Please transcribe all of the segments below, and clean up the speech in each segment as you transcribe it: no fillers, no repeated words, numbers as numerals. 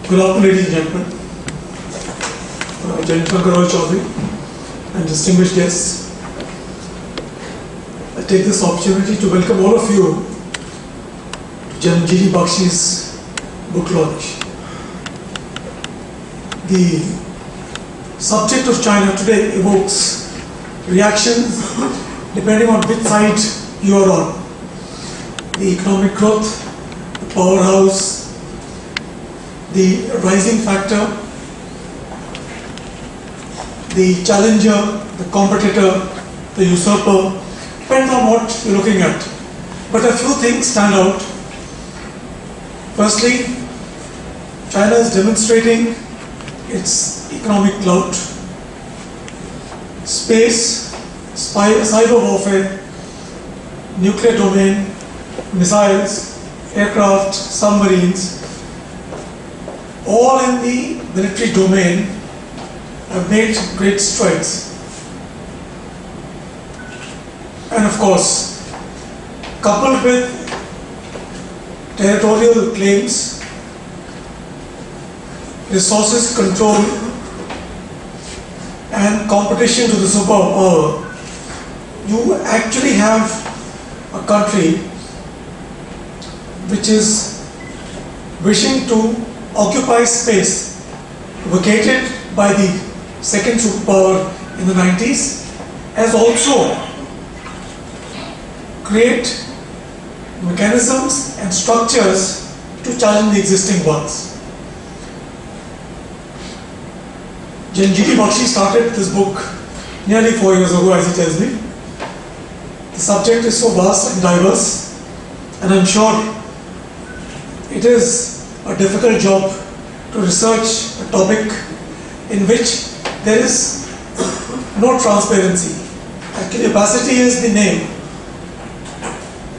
Good afternoon, ladies and gentlemen. General Shankar Roy Chaudhary and distinguished guests. I take this opportunity to welcome all of you to General G.D. Bakshi's book launch. The subject of China today evokes reactions depending on which side you are on. The economic growth, the powerhouse, the rising factor, the challenger, the competitor, the usurper, depends on what you're looking at. But a few things stand out. Firstly, China is demonstrating its economic clout. Space, cyber warfare, nuclear domain, missiles, aircraft, submarines, all in the military domain have made great strides. And of course, coupled with territorial claims, resources control, and competition to the superpower, you actually have a country which is wishing to occupy space vacated by the second superpower in the 90s, as also create mechanisms and structures to challenge the existing ones. General G.D. Bakshi started this book nearly 4 years ago, as he tells me. The subject is so vast and diverse, and I'm sure it is a difficult job to research a topic in which there is no transparency. Actually, opacity is the name.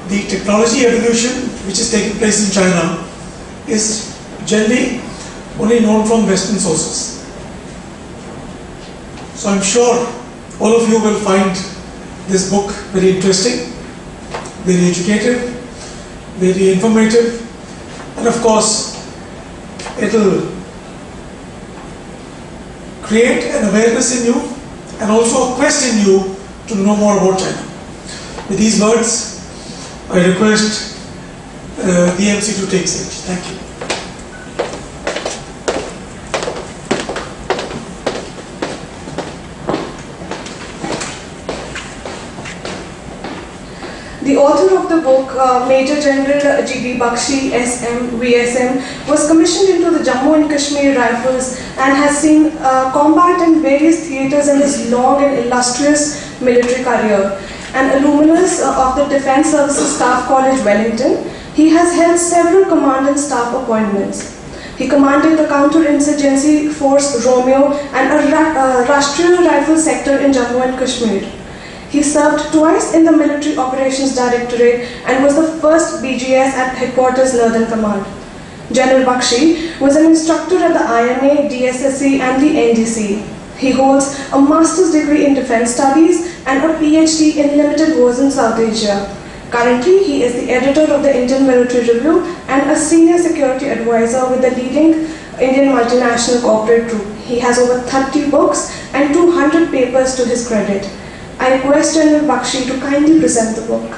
The technology evolution which is taking place in China is generally only known from Western sources. So I'm sure all of you will find this book very interesting, very educative, very informative, and of course it will create an awareness in you and also a quest in you to know more about China. With these words, I request the MC to take stage. Thank you. The author of the book, Major General G.D. Bakshi, SM, VSM, was commissioned into the Jammu and Kashmir Rifles and has seen combat in various theatres in his long and illustrious military career. An alumnus of the Defence Services Staff College, Wellington, he has held several command and staff appointments. He commanded the Counter-Insurgency Force Romeo and a Rashtriya Rifle sector in Jammu and Kashmir. He served twice in the Military Operations Directorate and was the first BGS at Headquarters Northern Command. General Bakshi was an instructor at the IMA, DSSC and the NDC. He holds a master's degree in defense studies and a PhD in limited wars in South Asia. Currently, he is the editor of the Indian Military Review and a senior security advisor with the leading Indian multinational corporate group. He has over 30 books and 200 papers to his credit. I request General Bakshi to kindly present the book.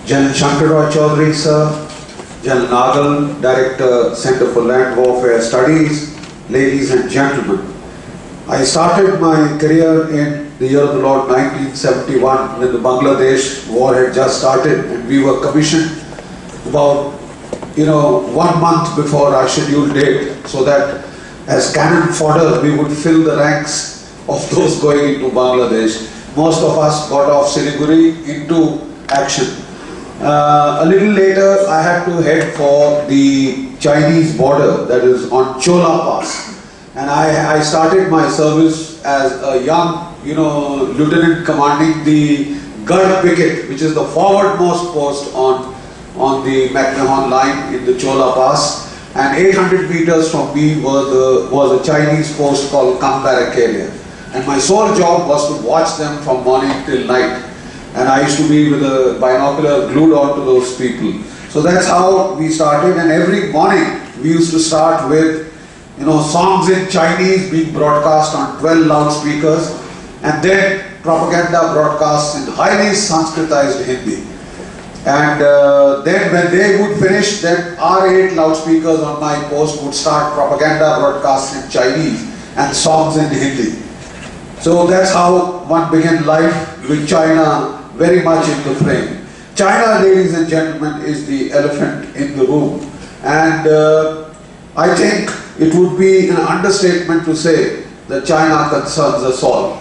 General Shankar Roy Chaudhary, sir, General Nagal, Director, Center for Land Warfare Studies, ladies and gentlemen. I started my career in the year of the Lord 1971 when the Bangladesh war had just started, and we were commissioned about 1 month before our scheduled date, so that as cannon fodder we would fill the ranks of those going into Bangladesh. Most of us got off Siliguri into action. A little later, I had to head for the Chinese border, that is on Chola Pass. And I started my service as a young lieutenant commanding the Garh picket, which is the forwardmost post on the McMahon line in the Chola Pass, and 800 meters from me was a Chinese post called Kambarakalia. And my sole job was to watch them from morning till night. And I used to be with a binocular glued onto those people. So that's how we started, and every morning we used to start with songs in Chinese being broadcast on 12 loudspeakers, and then propaganda broadcasts in highly Sanskritized Hindi. And then when they would finish, then our 8 loudspeakers on my post would start propaganda broadcasts in Chinese and songs in Hindi. So that's how one began life with China very much in the frame. China, ladies and gentlemen, is the elephant in the room. And I think it would be an understatement to say that China concerns us all.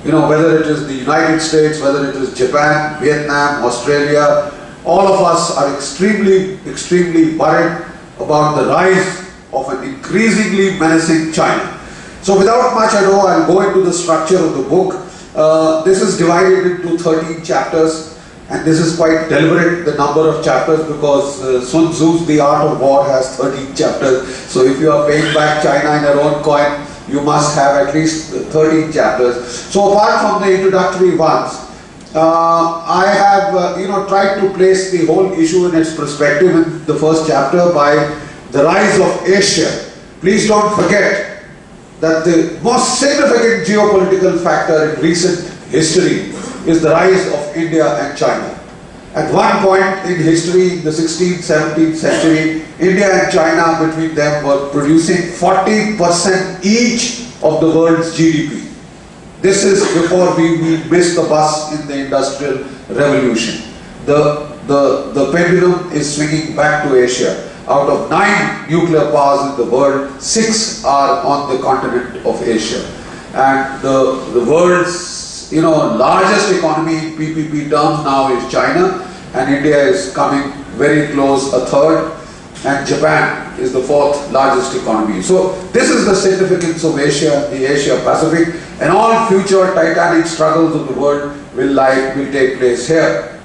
Whether it is the United States, whether it is Japan, Vietnam, Australia, all of us are extremely, extremely worried about the rise of an increasingly menacing China. So without much ado, I'll go into the structure of the book. This is divided into 13 chapters. And this is quite deliberate, the number of chapters, because Sun Tzu's The Art of War has 13 chapters. So if you are paying back China in your own coin, you must have at least 13 chapters. So apart from the introductory ones, I have tried to place the whole issue in its perspective in the first chapter by the rise of Asia. Please don't forget that the most significant geopolitical factor in recent history is the rise of India and China. At one point in history, in the 16th, 17th century, India and China between them were producing 40% each of the world's GDP. This is before we missed the bus in the Industrial Revolution. The pendulum is swinging back to Asia. Out of 9 nuclear powers in the world, 6 are on the continent of Asia. And the world's largest economy in PPP terms now is China, and India is coming very close, a third, and Japan is the 4th largest economy. So this is the significance of Asia, the Asia Pacific, and all future titanic struggles of the world will take place here.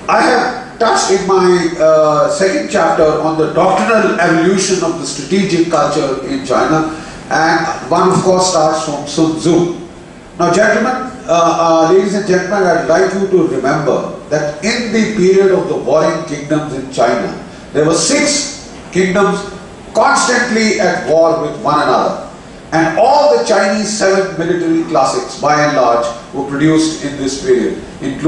I have touched in my second chapter on the doctrinal evolution of the strategic culture in China, and one of course starts from Sun Tzu. Now gentlemen, ladies and gentlemen, I'd like you to remember that in the period of the warring kingdoms in China, there were 6 kingdoms constantly at war with one another. And all the Chinese 7 military classics, by and large, were produced in this period,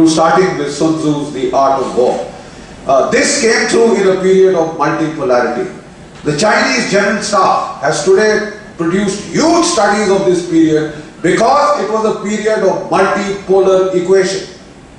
starting with Sun Tzu's The Art of War. This came through in a period of multipolarity. The Chinese General Staff has today produced huge studies of this period because it was a period of multipolar equation,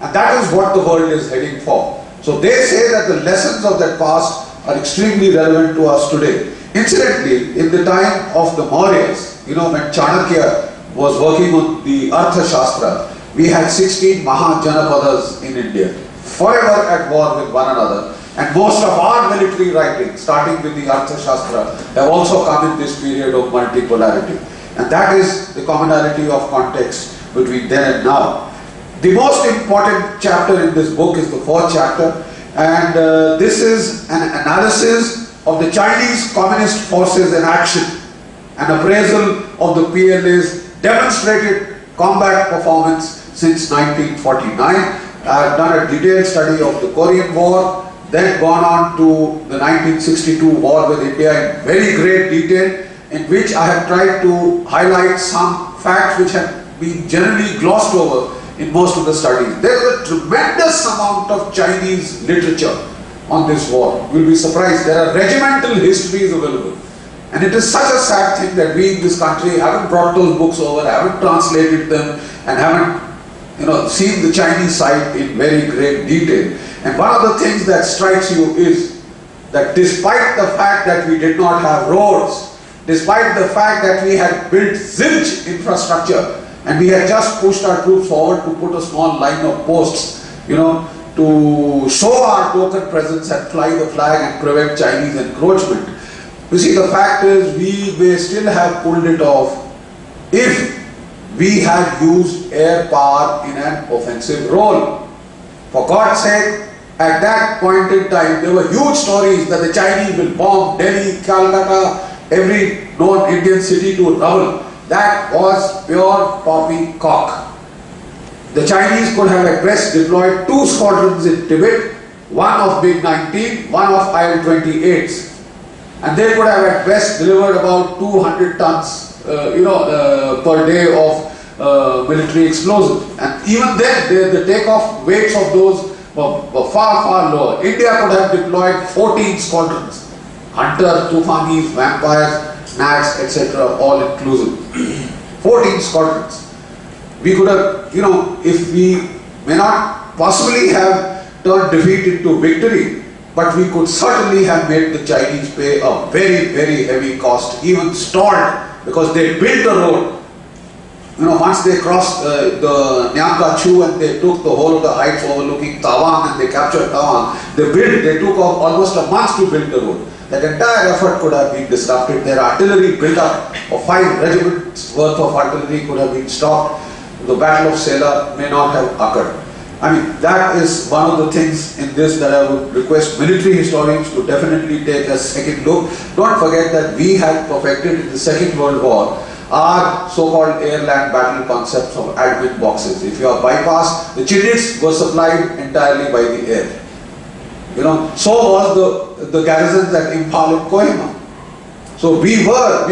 and that is what the world is heading for. So they say that the lessons of that past are extremely relevant to us today. Incidentally, in the time of the Mauryas, when Chanakya was working on the Arthashastra, we had 16 Mahajanapadas in India, forever at war with one another. And most of our military writings, starting with the Arthashastra, have also come in this period of multipolarity. And that is the commonality of context between then and now. The most important chapter in this book is the 4th chapter, and this is an analysis of the Chinese Communist forces in action, an appraisal of the PLA's demonstrated combat performance since 1949. I have done a detailed study of the Korean War, then gone on to the 1962 war with India in very great detail, in which I have tried to highlight some facts which have been generally glossed over in most of the studies. There is a tremendous amount of Chinese literature on this war. You will be surprised. There are regimental histories available. And it is such a sad thing that we in this country haven't brought those books over, haven't translated them, and haven't seen the Chinese side in very great detail. And one of the things that strikes you is that despite the fact that we did not have roads, despite the fact that we had built zilch infrastructure, and we had just pushed our troops forward to put a small line of posts, to show our token presence and fly the flag and prevent Chinese encroachment. You see, the fact is we may still have pulled it off if we had used air power in an offensive role. For God's sake, at that point in time, there were huge stories that the Chinese will bomb Delhi, Calcutta, every known Indian city to rubble. That was pure poppycock. The Chinese could have at best deployed 2 squadrons in Tibet, one of MiG-19, one of IL-28s. And they could have at best delivered about 200 tons per day of military explosives. And even then, the takeoff weights of those were far, far lower. India could have deployed 14 squadrons. Hunter, Tufanis, vampires, Nats, etc., all inclusive. 14 squadrons. We could have, if we may not possibly have turned defeat into victory, but we could certainly have made the Chinese pay a very, very heavy cost, even stalled, because they built the road. Once they crossed the Nyanga Chu and they took the whole of the heights overlooking Tawang and they captured Tawang, they took almost a month to build the road. That entire effort could have been disrupted. Their artillery built up of 5 regiments worth of artillery could have been stopped. The Battle of Sela may not have occurred. I mean, that is one of the things in this that I would request military historians to definitely take a second look. Don't forget that we had perfected in the Second World War our so-called air-land battle concepts of admin boxes. If you are bypassed, the Chitits were supplied entirely by the air. So was the garrisons at Imphal and Kohima. So we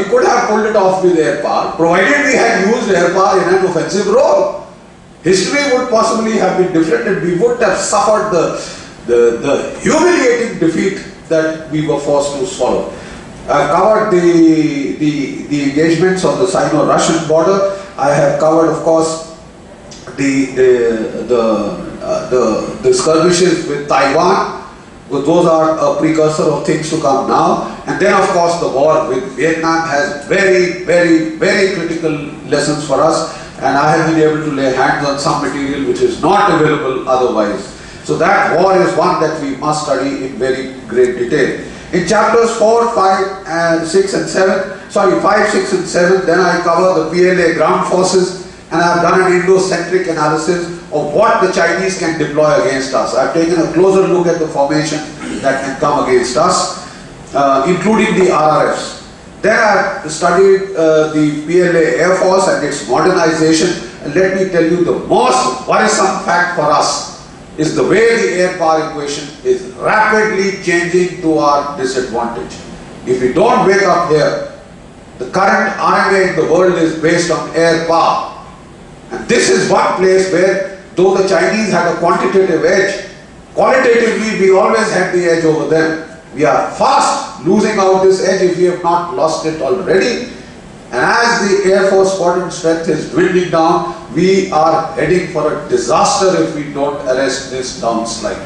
could have pulled it off with air power, provided we had used air power in an offensive role. History would possibly have been different and we would have suffered the humiliating defeat that we were forced to swallow. I have covered the engagements on the Sino-Russian border. I have covered, of course, the skirmishes with Taiwan. Those are a precursor of things to come now. And then, of course, the war with Vietnam has very, very, very critical lessons for us. And I have been able to lay hands on some material which is not available otherwise. So that war is one that we must study in very great detail. In chapters 4, 5, and 6 and 7, 5, 6 and 7, then I cover the PLA ground forces and I have done an Indo-centric analysis of what the Chinese can deploy against us. I have taken a closer look at the formation that can come against us, including the RRFs. Then I have studied the PLA Air Force and its modernization. And let me tell you, the most worrisome fact for us is the way the air power equation is rapidly changing to our disadvantage. If we don't wake up here, the current RMA in the world is based on air power. And this is one place where, though the Chinese had a quantitative edge, qualitatively we always had the edge over them. We are fast losing out this edge if we have not lost it already. And as the Air Force squadron strength is dwindling down, we are heading for a disaster if we don't arrest this downslide.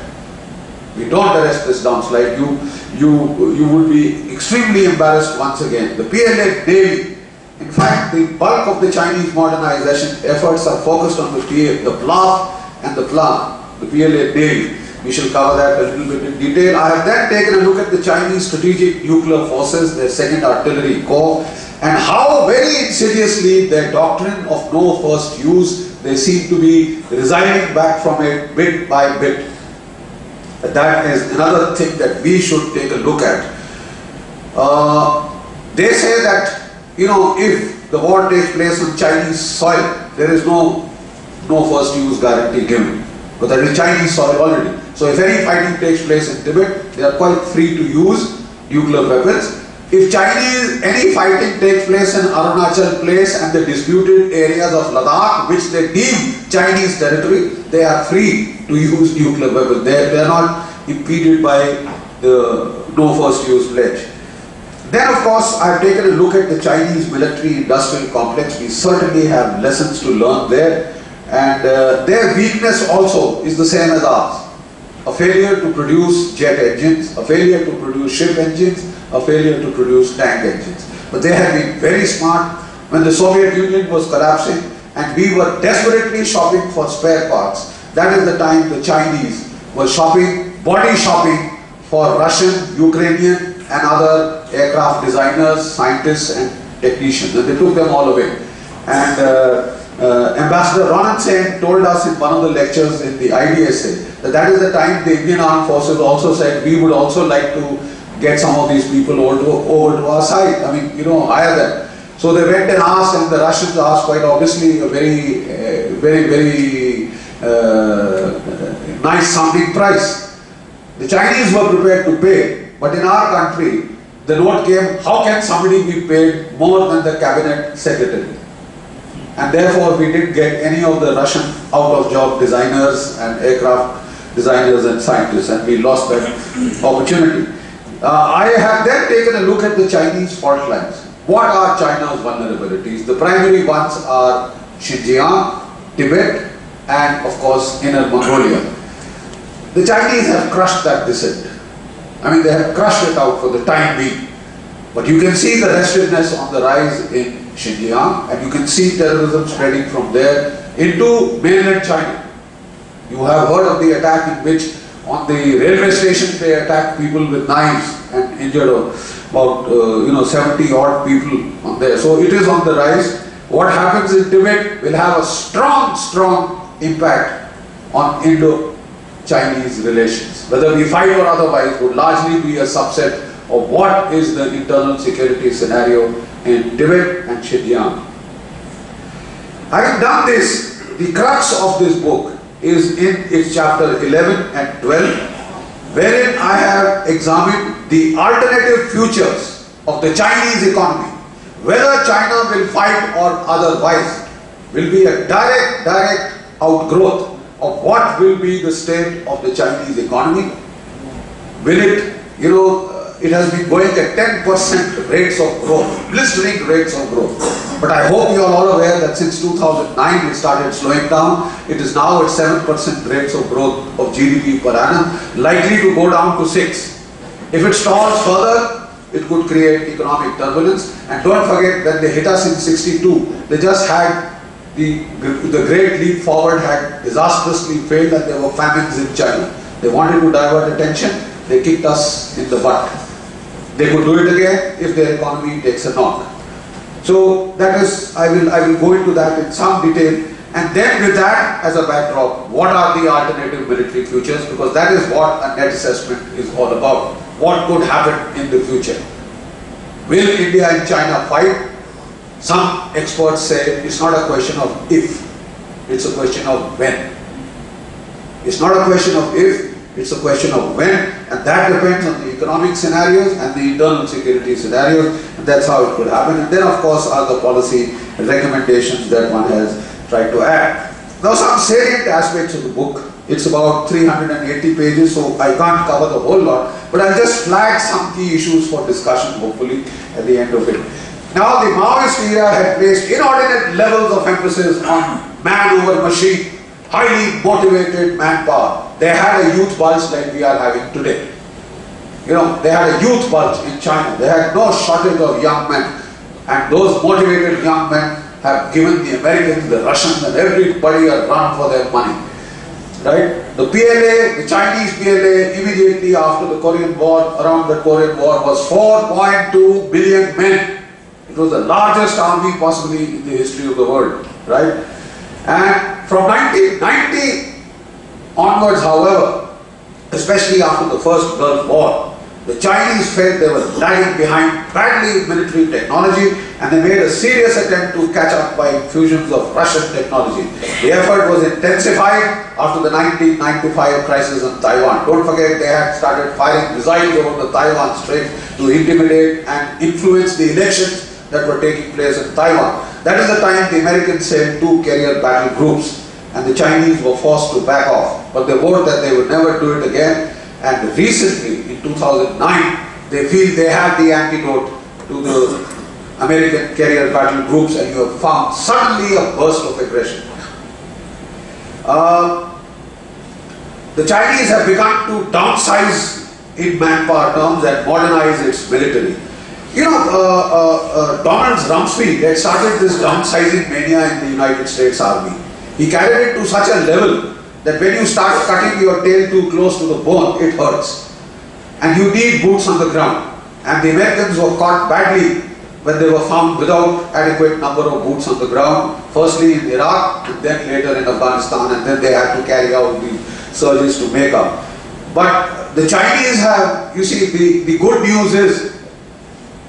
We don't arrest this downslide, you would be extremely embarrassed once again. The PLA Navy, in fact, the bulk of the Chinese modernization efforts are focused on the PLAF and the PLAN, the PLA Navy. We shall cover that a little bit in detail. I have then taken a look at the Chinese strategic nuclear forces, their 2nd Artillery Corps, and how very insidiously their doctrine of no first use, they seem to be resigning back from it bit by bit. That is another thing that we should take a look at. They say that, if the war takes place on Chinese soil, there is no first use guarantee given. But that is Chinese soil already. So if any fighting takes place in Tibet, they are quite free to use nuclear weapons. If any fighting takes place in Arunachal Place and the disputed areas of Ladakh, which they deem Chinese territory, they are free to use nuclear weapons. They are not impeded by the no first use pledge. Then, of course, I have taken a look at the Chinese military-industrial complex. We certainly have lessons to learn there. And their weakness also is the same as ours. A failure to produce jet engines, a failure to produce ship engines, a failure to produce tank engines. But they have been very smart. When the Soviet Union was collapsing and we were desperately shopping for spare parts, that is the time the Chinese were body shopping for Russian, Ukrainian and other aircraft designers, scientists and technicians. And they took them all away. And Ambassador Ronan Sen told us in one of the lectures in the IDSA that is the time the Indian Armed Forces also said we would also like to get some of these people over to our side. I mean, you know, hire them. So they went and asked, and the Russians asked quite obviously a very nice sounding price. The Chinese were prepared to pay, but in our country, the note came, how can somebody be paid more than the cabinet secretary? And therefore we didn't get any of the Russian out-of-job designers and aircraft designers and scientists, and we lost that opportunity. I have then taken a look at the Chinese fault lines. What are China's vulnerabilities? The primary ones are Xinjiang, Tibet, and of course Inner Mongolia. The Chinese have crushed that descent. I mean, they have crushed it out for the time being. But you can see the restiveness on the rise in Xinjiang, and you can see terrorism spreading from there into mainland China. You have heard of the attack in which on the railway station they attacked people with knives and injured about 70 odd people on there. So it is on the rise. What happens in Tibet will have a strong impact on Indo-Chinese relations. Whether we fight or otherwise would largely be a subset of what is the internal security scenario in Tibet and Xinjiang. Having done this, the crux of this book is in its chapter 11 and 12, wherein I have examined the alternative futures of the Chinese economy. Whether China will fight or otherwise will be a direct outgrowth of what will be the state of the Chinese economy. Will it, it has been going at 10% rates of growth, blistering rates of growth. But I hope you are all aware that since 2009 it started slowing down. It is now at 7% rates of growth of GDP per annum, likely to go down to 6. If it stalls further, it could create economic turbulence. And don't forget, when they hit us in 62, they just had the great leap forward had disastrously failed, and there were famines in China. They wanted to divert attention, they kicked us in the butt. They could do it again if their economy takes a knock. So that is, I will go into that in some detail, and then with that as a backdrop, what are the alternative military futures? Because that is what a net assessment is all about. What could happen in the future? Will India and China fight? Some experts say it's not a question of if, it's a question of when. It's not a question of if, it's a question of when, and that depends on the economic scenarios and the internal security scenarios, and that's how it could happen. And then of course are the policy recommendations that one has tried to add. Now some salient aspects of the book. It's about 380 pages, so I can't cover the whole lot, but I'll just flag some key issues for discussion hopefully at the end of it. Now the Maoist era had placed inordinate levels of emphasis on man over machine, highly motivated manpower. They had a youth bulge like we are having today. They had a youth bulge in China. They had no shortage of young men. And those motivated young men have given the Americans, the Russians, and everybody a run for their money. Right? The PLA, the Chinese PLA, immediately after the Korean War, around the Korean War, was 4.2 billion men. It was the largest army possibly in the history of the world. Right? And from 1990 onwards, however, especially after the first Gulf War, the Chinese felt they were lagging behind badly in military technology, and they made a serious attempt to catch up by infusions of Russian technology. The effort was intensified after the 1995 crisis in Taiwan. Don't forget, they had started firing missiles over the Taiwan Strait to intimidate and influence the elections that were taking place in Taiwan. That is the time the Americans sent 2 carrier battle groups, and the Chinese were forced to back off. But they vowed that they would never do it again. And recently, in 2009, they feel they have the antidote to the American carrier battle groups, and you have found suddenly a burst of aggression. The Chinese have begun to downsize in manpower terms and modernize its military. Donald Rumsfeld had started this downsizing mania in the United States Army. He carried it to such a level that when you start cutting your tail too close to the bone, it hurts. And you need boots on the ground. And the Americans were caught badly when they were found without adequate number of boots on the ground, firstly in Iraq and then later in Afghanistan, and then they had to carry out the surges to make up. But the Chinese have, you see, the good news is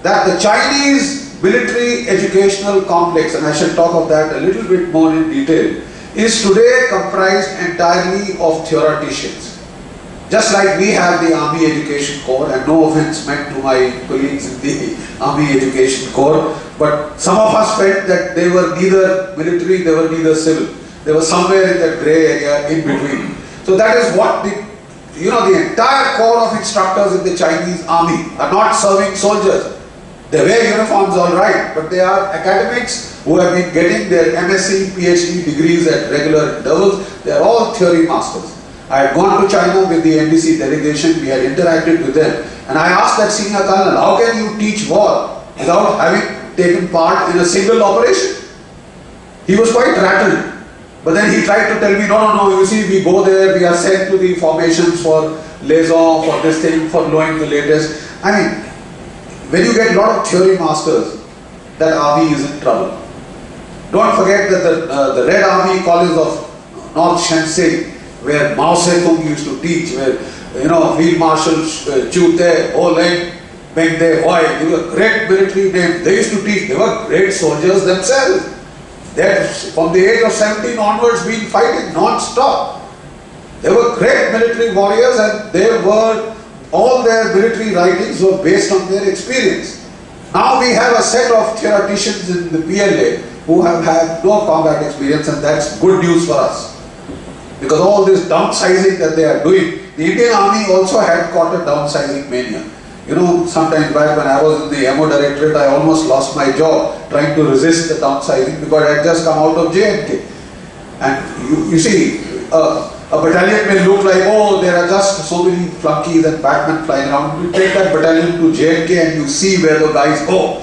that the Chinese military educational complex, and I shall talk of that a little bit more in detail, is today comprised entirely of theoreticians. Just like we have the Army Education Corps, and no offense meant to my colleagues in the Army Education Corps, but some of us felt that they were neither military, they were neither civil. They were somewhere in that grey area in between. So that is what the entire corps of instructors in the Chinese army are not serving soldiers. They wear uniforms all right, but they are academics who have been getting their MSc, PhD degrees at regular intervals. They are all theory masters. I had gone to China with the NDC delegation, we had interacted with them, and I asked that senior colonel, how can you teach war without having taken part in a single operation? He was quite rattled. But then he tried to tell me, no, you see, we go there, we are sent to the formations for liaison, for this thing, for knowing the latest. I mean, when you get a lot of theory masters, that army is in trouble. Don't forget that the Red Army College of North Shaanxi, where Mao Zedong used to teach, where, Field Marshal Chu Te, Ho Leng, Meng De Hoi, they were great military names. They used to teach, they were great soldiers themselves. They had, from the age of 17 onwards, been fighting non-stop. They were great military warriors, and all their military writings were based on their experience. Now we have a set of theoreticians in the PLA who have had no combat experience, and that's good news for us. Because all this downsizing that they are doing, the Indian Army also had caught a downsizing mania. Sometimes back when I was in the MO Directorate, I almost lost my job trying to resist the downsizing because I had just come out of J&K. And you see, a battalion may look like, oh, there are just so many flunkies and batmen flying around. You take that battalion to J&K and you see where the guys go.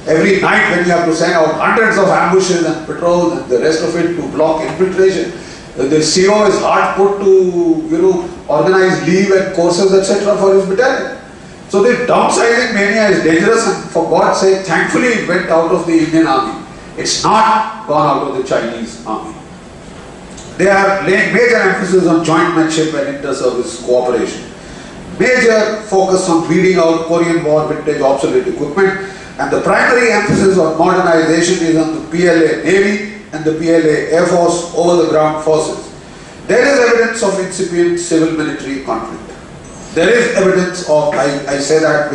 Every night when you have to send out hundreds of ambushes and patrols and the rest of it to block infiltration, the CO is hard put to, organize leave and courses, etc. for his battalion. So the downsizing mania is dangerous, and for God's sake, thankfully it went out of the Indian Army. It's not gone out of the Chinese Army. They are laying major emphasis on jointmanship and inter-service cooperation. Major focus on weeding out Korean War vintage obsolete equipment, and the primary emphasis on modernization is on the PLA Navy and the PLA Air Force over the ground forces. There is evidence of incipient civil-military conflict. There is evidence of, I say that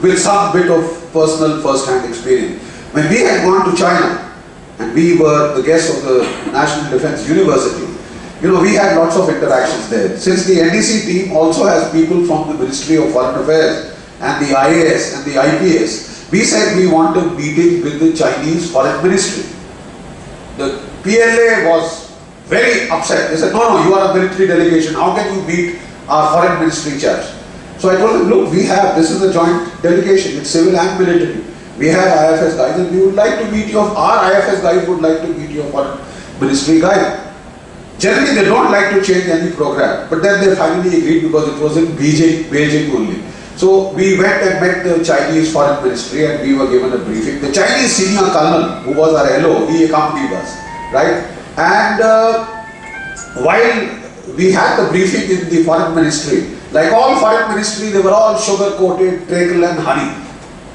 with some bit of personal first-hand experience. When we had gone to China, and we were the guests of the National Defense University, we had lots of interactions there. Since the NDC team also has people from the Ministry of Foreign Affairs and the IAS and the IPS, we said we want a meeting with the Chinese Foreign Ministry. The PLA was very upset. They said, no, you are a military delegation. How can you meet our foreign ministry chaps? So I told them, look, this is a joint delegation. It's civil and military. We have IFS guys, and we would like to meet our IFS guys would like to meet your foreign ministry guy. Generally, they don't like to change any program, but then they finally agreed because it was in Beijing only. So we went and met the Chinese foreign ministry, and we were given a briefing. The Chinese senior colonel, who was our LO, he accompanied us, right? And while we had the briefing in the foreign ministry, like all foreign ministry, they were all sugar-coated, treacle and honey.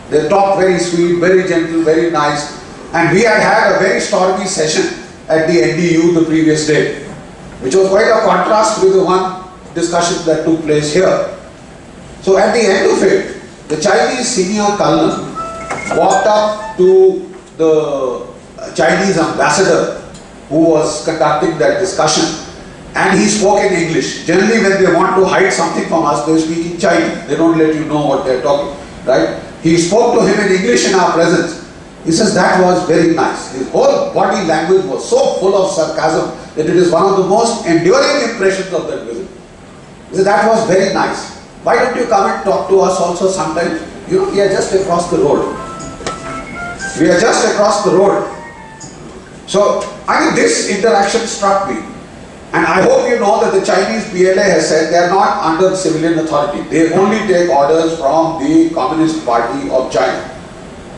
They talked very sweet, very gentle, very nice. And we had a very stormy session at the NDU the previous day, which was quite a contrast with the one discussion that took place here. So at the end of it, the Chinese senior colonel walked up to the Chinese ambassador who was conducting that discussion, and he spoke in English. Generally, when they want to hide something from us, they speak in Chinese. They don't let you know what they're talking, right? He spoke to him in English in our presence. He says that was very nice. His whole body language was so full of sarcasm that it is one of the most enduring impressions of that visit. He said that was very nice. Why don't you come and talk to us also sometime? We are just across the road. We are just across the road. So, this interaction struck me. And I hope you know that the Chinese PLA has said they are not under civilian authority. They only take orders from the Communist Party of China.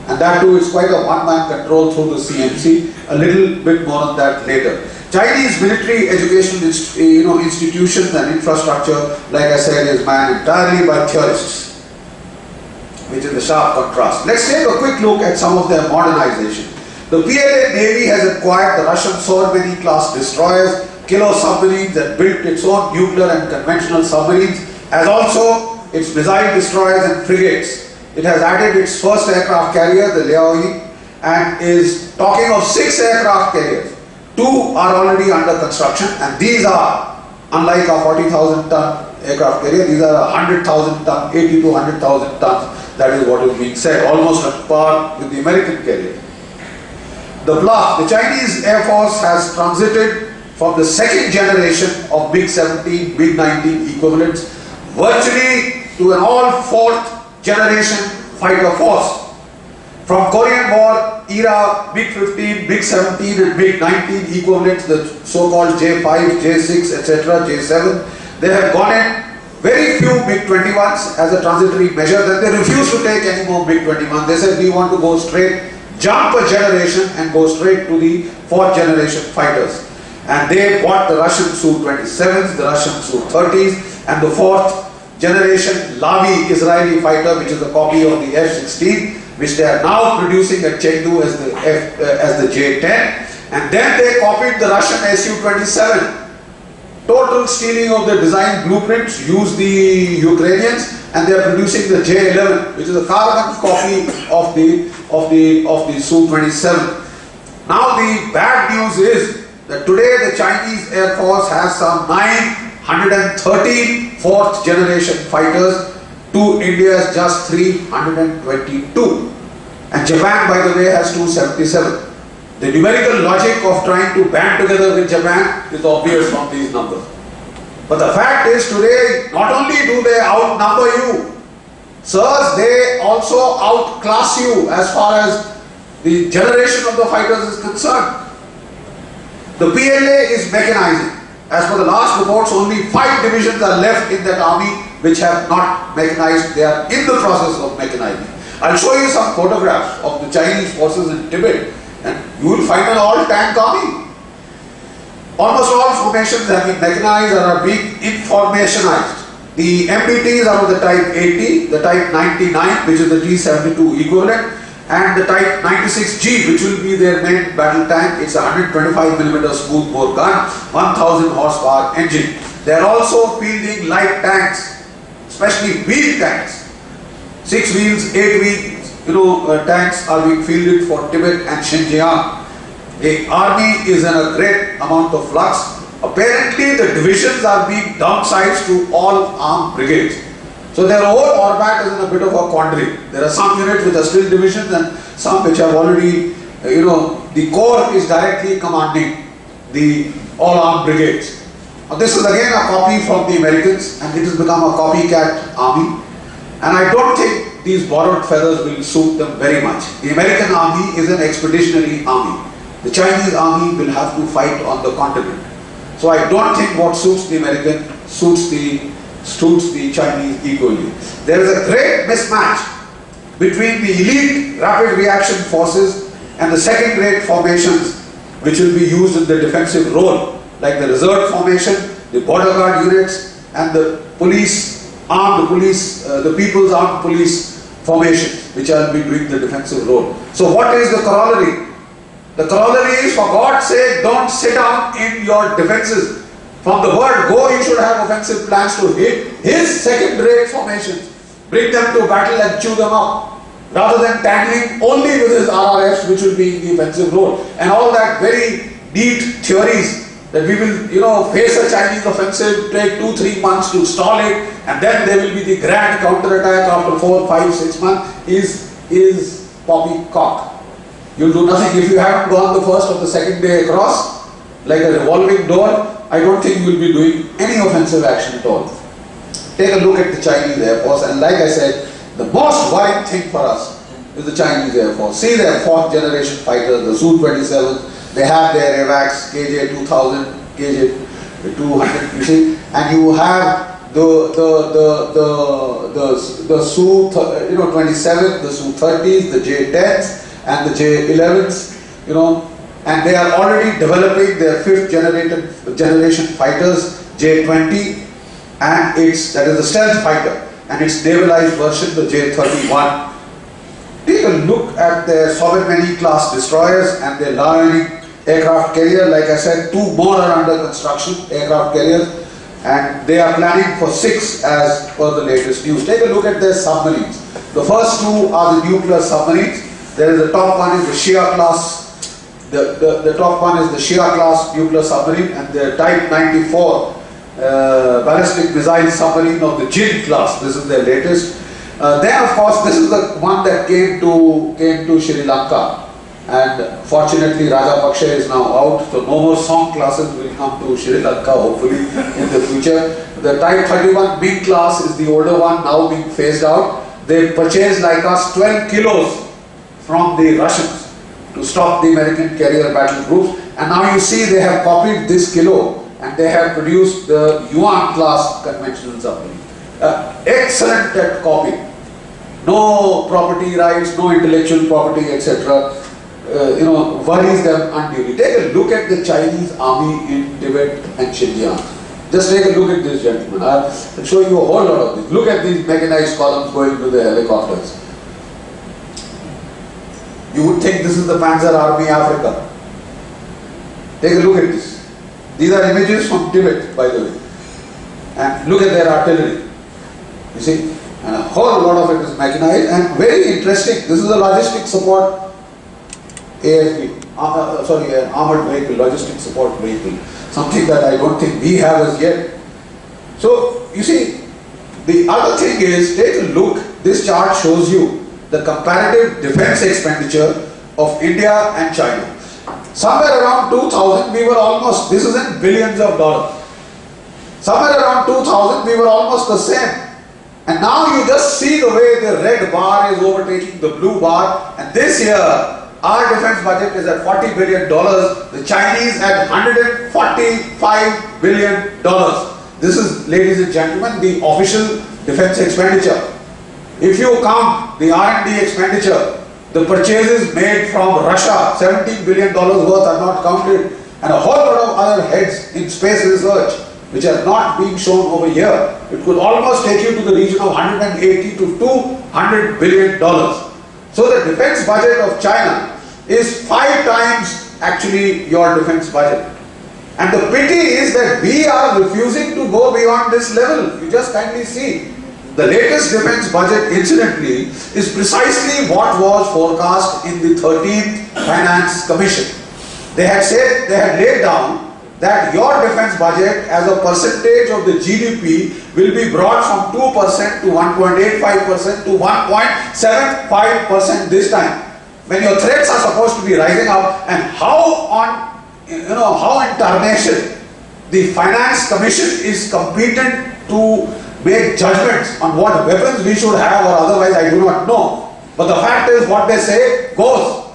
And that too is quite a one-man control through the CMC. A little bit more on that later. Chinese military education institutions and infrastructure, like I said, is manned entirely by theorists, which is the sharp contrast. Let's take a quick look at some of their modernization. The PLA Navy has acquired the Russian Sorveny class destroyers, kilo submarines, and built its own nuclear and conventional submarines, as also its missile destroyers and frigates. It has added its first aircraft carrier, the Liaoyi, and is talking of 6 aircraft carriers. 2 are already under construction, and these are, unlike a 40,000 ton aircraft carrier, these are 100,000 ton, 80 to 100,000 tons. That is what is being said, almost at par with the American carrier. The Bluff, the Chinese Air Force has transited from the second generation of MiG-17, MiG-19 equivalents, virtually to an all 4th generation fighter force. From Korean War era MiG-15, MiG-17 and MiG-19 equivalents, the so-called J5, J6, etc., J7, they have gone in very few MiG-21s as a transitory measure. Then they refused to take any more MiG-21. They said we want to go straight, jump a generation and go straight to the 4th generation fighters. And they bought the Russian Su-27s, the Russian Su-30s, and the 4th generation Lavi Israeli fighter, which is a copy of the F-16, which they are now producing at Chengdu as the J-10. And then they copied the Russian Su-27. Total stealing of the design blueprints, used the Ukrainians, and they are producing the J-11, which is a carbon copy of the Su-27. Now the bad news is that today the Chinese Air Force has some 913 4th generation fighters to India's just 322. And Japan, by the way, has 277. The numerical logic of trying to band together with Japan is obvious from these numbers. But the fact is today, not only do they outnumber you, sirs, they also outclass you as far as the generation of the fighters is concerned. The PLA is mechanizing. As per the last reports, only 5 divisions are left in that army which have not mechanized. They are in the process of mechanizing. I'll show you some photographs of the Chinese forces in Tibet, and you will find an all-tank army. Almost all formations have been mechanized and are being informationized. The MBTs are of the type 80, the type 99, which is the T-72 equivalent, and the type 96G, which will be their main battle tank. It's a 125mm smoothbore gun, 1000 horsepower engine. They are also fielding light tanks, especially wheel tanks. 6 wheels, 8 wheels, tanks are being fielded for Tibet and Xinjiang. The army is in a great amount of flux. Apparently, the divisions are being downsized to all armed brigades. So their whole orbit is in a bit of a quandary. There are some units which are still divisions and some which have already, the corps is directly commanding the all armed brigades. Now this is again a copy from the Americans, and it has become a copycat army. And I don't think these borrowed feathers will suit them very much. The American army is an expeditionary army. The Chinese army will have to fight on the continent. So I don't think what suits the American suits the Chinese equally. There is a great mismatch between the elite rapid reaction forces and the second-rate formations which will be used in the defensive role, like the reserve formation, the border guard units, and the the people's armed police formation, which will be doing the defensive role. So what is the corollary? The corollary is, for God's sake, don't sit down in your defenses. From the word go, you should have offensive plans to hit his second-rate formations, bring them to battle and chew them up, rather than tangling only with his RRFs, which will be in the offensive role. And all that very neat theories that we will, face a Chinese offensive, take 2-3 months to stall it, and then there will be the grand counter-attack after 4, 5, 6 months, is poppycock. You'll do nothing. If you haven't gone the first or the second day across, like a revolving door, I don't think you will be doing any offensive action at all. Take a look at the Chinese Air Force, and like I said, the most worrying thing for us is the Chinese Air Force. See their 4th generation fighters, the Su-27s, they have their AWACS, KJ-2000, the 200, you see, and you have the Su-27, the Su-30s, the J-10s, and the J-11s, and they are already developing their fifth generation fighters, J-20, and that is the stealth fighter, and its navalized version, the J-31. Take a look at their Sovereignty class destroyers and their long-running aircraft carrier. Like I said, 2 more are under construction, aircraft carriers, and they are planning for 6 as per the latest news. Take a look at their submarines. The first 2 are the nuclear submarines. There is the top one is the Shia class. The top one is the Shia class nuclear submarine, and the Type 94 ballistic missile submarine of the Jinn class. This is their latest. Then, of course, this is the one that came to Sri Lanka, and fortunately Rajapaksa is now out, so no more Song classes will come to Sri Lanka, hopefully, in the future. The Type 31 Ming class is the older one, now being phased out. They purchased, like us, 12 kilos from the Russians to stop the American carrier battle groups, and now you see they have copied this kilo and they have produced the Yuan class conventional submarine. Excellent at copying. No property rights, no intellectual property, etc. Worries them unduly. Take a look at the Chinese army in Tibet and Xinjiang. Just take a look at this, gentlemen. I'll show you a whole lot of this. Look at these mechanized columns going to the helicopters. You would think this is the Panzer Army Africa. Take a look at this. These are images from Tibet, by the way. And look at their artillery. You see? And a whole lot of it is mechanized and very interesting. This is a logistic support ASV, an armored vehicle, logistic support vehicle. Something that I don't think we have as yet. So, you see, the other thing is, take a look, this chart shows you the comparative defense expenditure of India and China. Somewhere around 2000, we were almost, this is in billions of dollars. Somewhere around 2000, we were almost the same. And now you just see the way the red bar is overtaking the blue bar. And this year, our defense budget is at $40 billion. The Chinese at $145 billion. This is, ladies and gentlemen, the official defense expenditure. If you count the R&D expenditure, the purchases made from Russia, $17 billion worth are not counted, and a whole lot of other heads in space research, which are not being shown over here. It could almost take you to the region of 180 to $200 billion. So the defense budget of China is 5 times actually your defense budget. And the pity is that we are refusing to go beyond this level. You just kindly see. The latest defense budget, incidentally, is precisely what was forecast in the 13th Finance Commission. They had said, they had laid down that your defense budget as a percentage of the GDP will be brought from 2% to 1.85% to 1.75% this time. When your threats are supposed to be rising up, and how in tarnation the Finance Commission is competent to make judgments on what weapons we should have or otherwise, I do not know. But the fact is, what they say goes.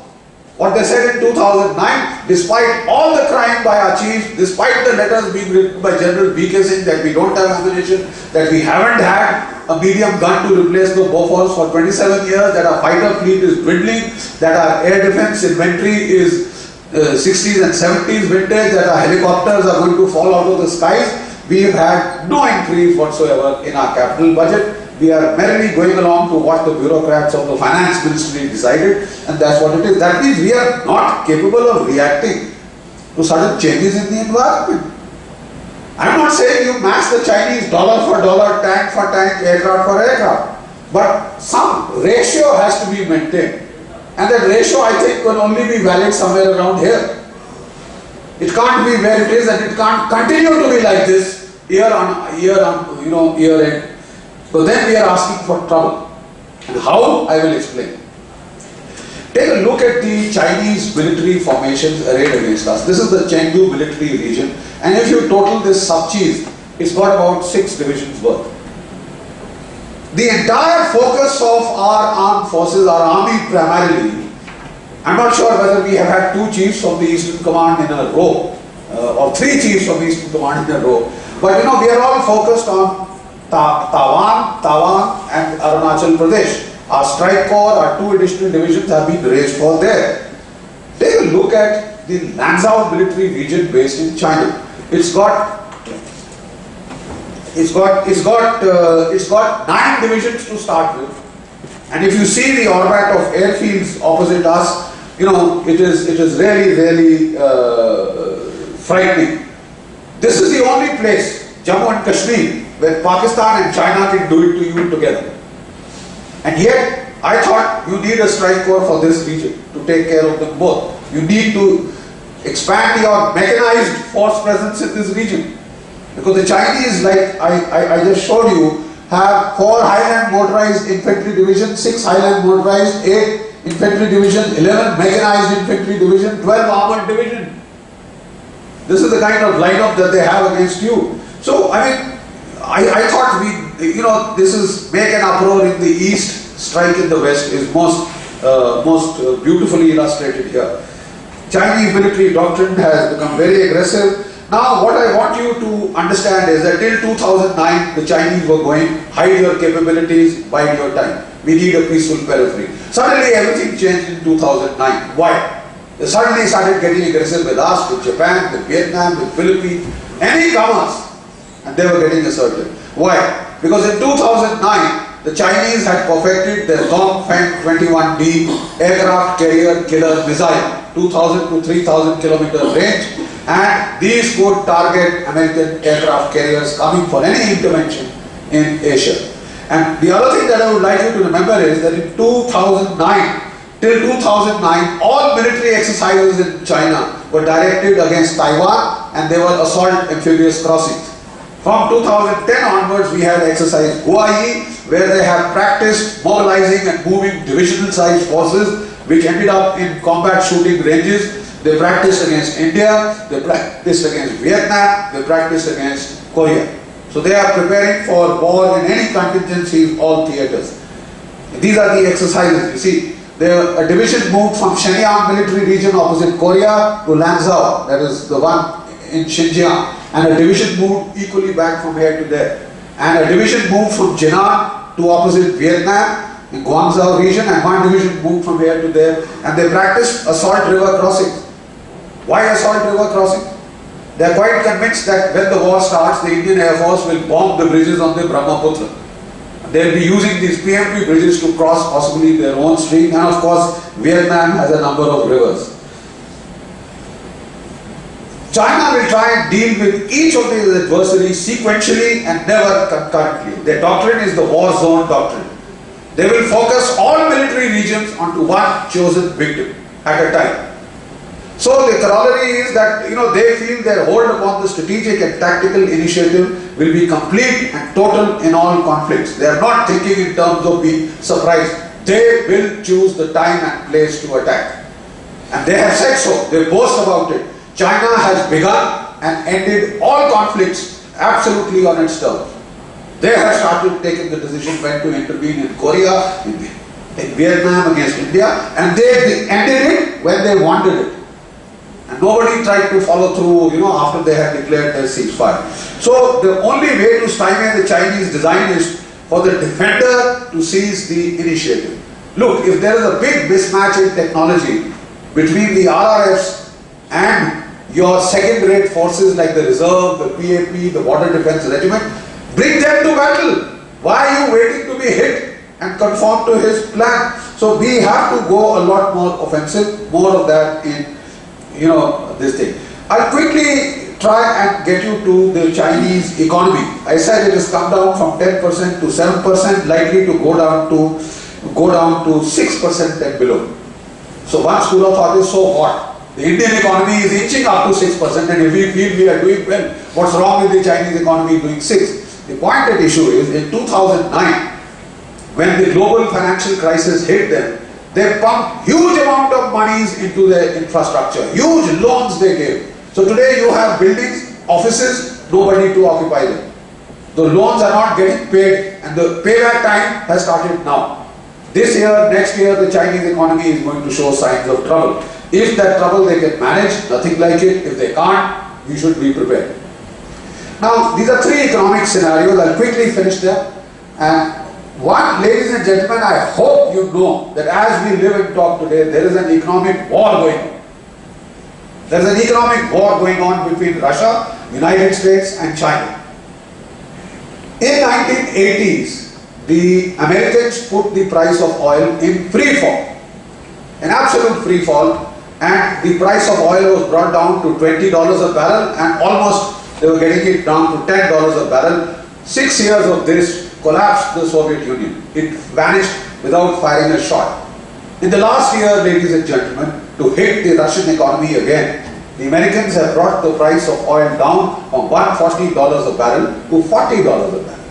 What they said in 2009, despite all the crime by our chiefs, despite the letters being written by General VK Singh that we don't have ammunition, that we haven't had a medium gun to replace the Bofors for 27 years, that our fighter fleet is dwindling, that our air defense inventory is 60s and 70s vintage, that our helicopters are going to fall out of the skies, we have had no increase whatsoever in our capital budget. We are merely going along to what the bureaucrats of the finance ministry decided, and that's what it is. That means we are not capable of reacting to sudden changes in the environment. I'm not saying you match the Chinese dollar for dollar, tank for tank, aircraft for aircraft, but some ratio has to be maintained, and that ratio, I think, can only be valid somewhere around here. It can't be where it is, and it can't continue to be like this year end. So then we are asking for trouble. And how? I will explain. Take a look at the Chinese military formations arrayed against us. This is the Chengdu military region, and if you total this sub-cheese, it's got about 6 divisions worth. The entire focus of our armed forces, our army primarily, I'm not sure whether we have had 2 chiefs from the Eastern Command in a row. or 3 chiefs of Eastern Command in a row. But we are all focused on Tawang and Arunachal Pradesh. Our strike corps, our 2 additional divisions have been raised for there. Take a look at the Lanzhou military region based in China. It's got 9 divisions to start with. And if you see the orbit of airfields opposite us, it is really frightening. This is the only place, Jammu and Kashmir, where Pakistan and China can do it to you together. And yet, I thought you need a strike corps for this region to take care of them both. You need to expand your mechanized force presence in this region. Because the Chinese, like I just showed you, have 4 Highland Motorized Infantry Division, 6 Highland Motorized, 8 Infantry Division, 11 Mechanized Infantry Division, 12 Armored Division. This is the kind of lineup that they have against you. So, I thought this is make an uproar in the east, strike in the west is most beautifully illustrated here. Chinese military doctrine has become very aggressive. Now what I want you to understand is that till 2009 the Chinese were going, hide your capabilities, bide your time. We need a peaceful periphery. Suddenly everything changed in 2009. Why? They suddenly started getting aggressive with us, with Japan, with Vietnam, with Philippines, any commerce. And they were getting assertive. Why? Because in 2009, the Chinese had perfected their Dongfeng 21D aircraft carrier killer missile, 2,000 to 3,000 kilometer range, and these could target American aircraft carriers coming for any intervention in Asia. And the other thing that I would like you to remember is that in 2009, till 2009, all military exercises in China were directed against Taiwan and they were assault amphibious crossings. From 2010 onwards, we had exercise Huai, where they have practiced mobilizing and moving divisional sized forces, which ended up in combat shooting ranges. They practiced against India, they practiced against Vietnam, they practiced against Korea. So they are preparing for war in any contingency, all theatres. These are the exercises, you see. A division moved from Shenyang military region opposite Korea to Lanzhou, that is the one in Xinjiang, and a division moved equally back from here to there. And a division moved from Jinan to opposite Vietnam in Guangzhou region, and one division moved from here to there, and they practiced assault river crossings. Why assault river crossing? They are quite convinced that when the war starts, the Indian Air Force will bomb the bridges on the Brahmaputra. They will be using these PMP bridges to cross possibly their own stream, and of course Vietnam has a number of rivers. China will try and deal with each of these adversaries sequentially and never concurrently. Their doctrine is the war zone doctrine. They will focus all military regions onto one chosen victim at a time. So the corollary is that they feel their hold upon the strategic and tactical initiative will be complete and total in all conflicts. They are not thinking in terms of being surprised. They will choose the time and place to attack. And they have said so. They boast about it. China has begun and ended all conflicts absolutely on its terms. They have started taking the decision when to intervene in Korea, in Vietnam against India, and they ended it when they wanted it. And nobody tried to follow through, after they had declared their ceasefire. So the only way to stymie the Chinese design is for the defender to seize the initiative. Look, if there is a big mismatch in technology between the RRFs and your second-rate forces like the reserve, the PAP, the water defense regiment, bring them to battle. Why are you waiting to be hit and conform to his plan? So we have to go a lot more offensive, more of that in this thing. I'll quickly try and get you to the Chinese economy. I said it has come down from 10% to 7%, likely to go down to 6% and below. So one school of thought is so hot. The Indian economy is inching up to 6%, and if we feel we are doing well, what's wrong with the Chinese economy doing 6%? The point at issue is in 2009, when the global financial crisis hit them, they pumped huge amount of monies into their infrastructure, huge loans they gave. So today you have buildings, offices, nobody to occupy them. The loans are not getting paid, and the payback time has started now. This year, next year, the Chinese economy is going to show signs of trouble. If that trouble they can manage, nothing like it. If they can't, we should be prepared. Now, these are three economic scenarios. I'll quickly finish them. And one, ladies and gentlemen, I hope you know that as we live and talk today, there is an economic war going on. There is an economic war going on between Russia, United States and China. In 1980s, the Americans put the price of oil in free fall, an absolute free fall, and the price of oil was brought down to $20 a barrel, and almost they were getting it down to $10 a barrel. 6 years of this collapsed the Soviet Union. It vanished without firing a shot. In the last year, ladies and gentlemen, to hit the Russian economy again, the Americans have brought the price of oil down from $140 a barrel to $40 a barrel.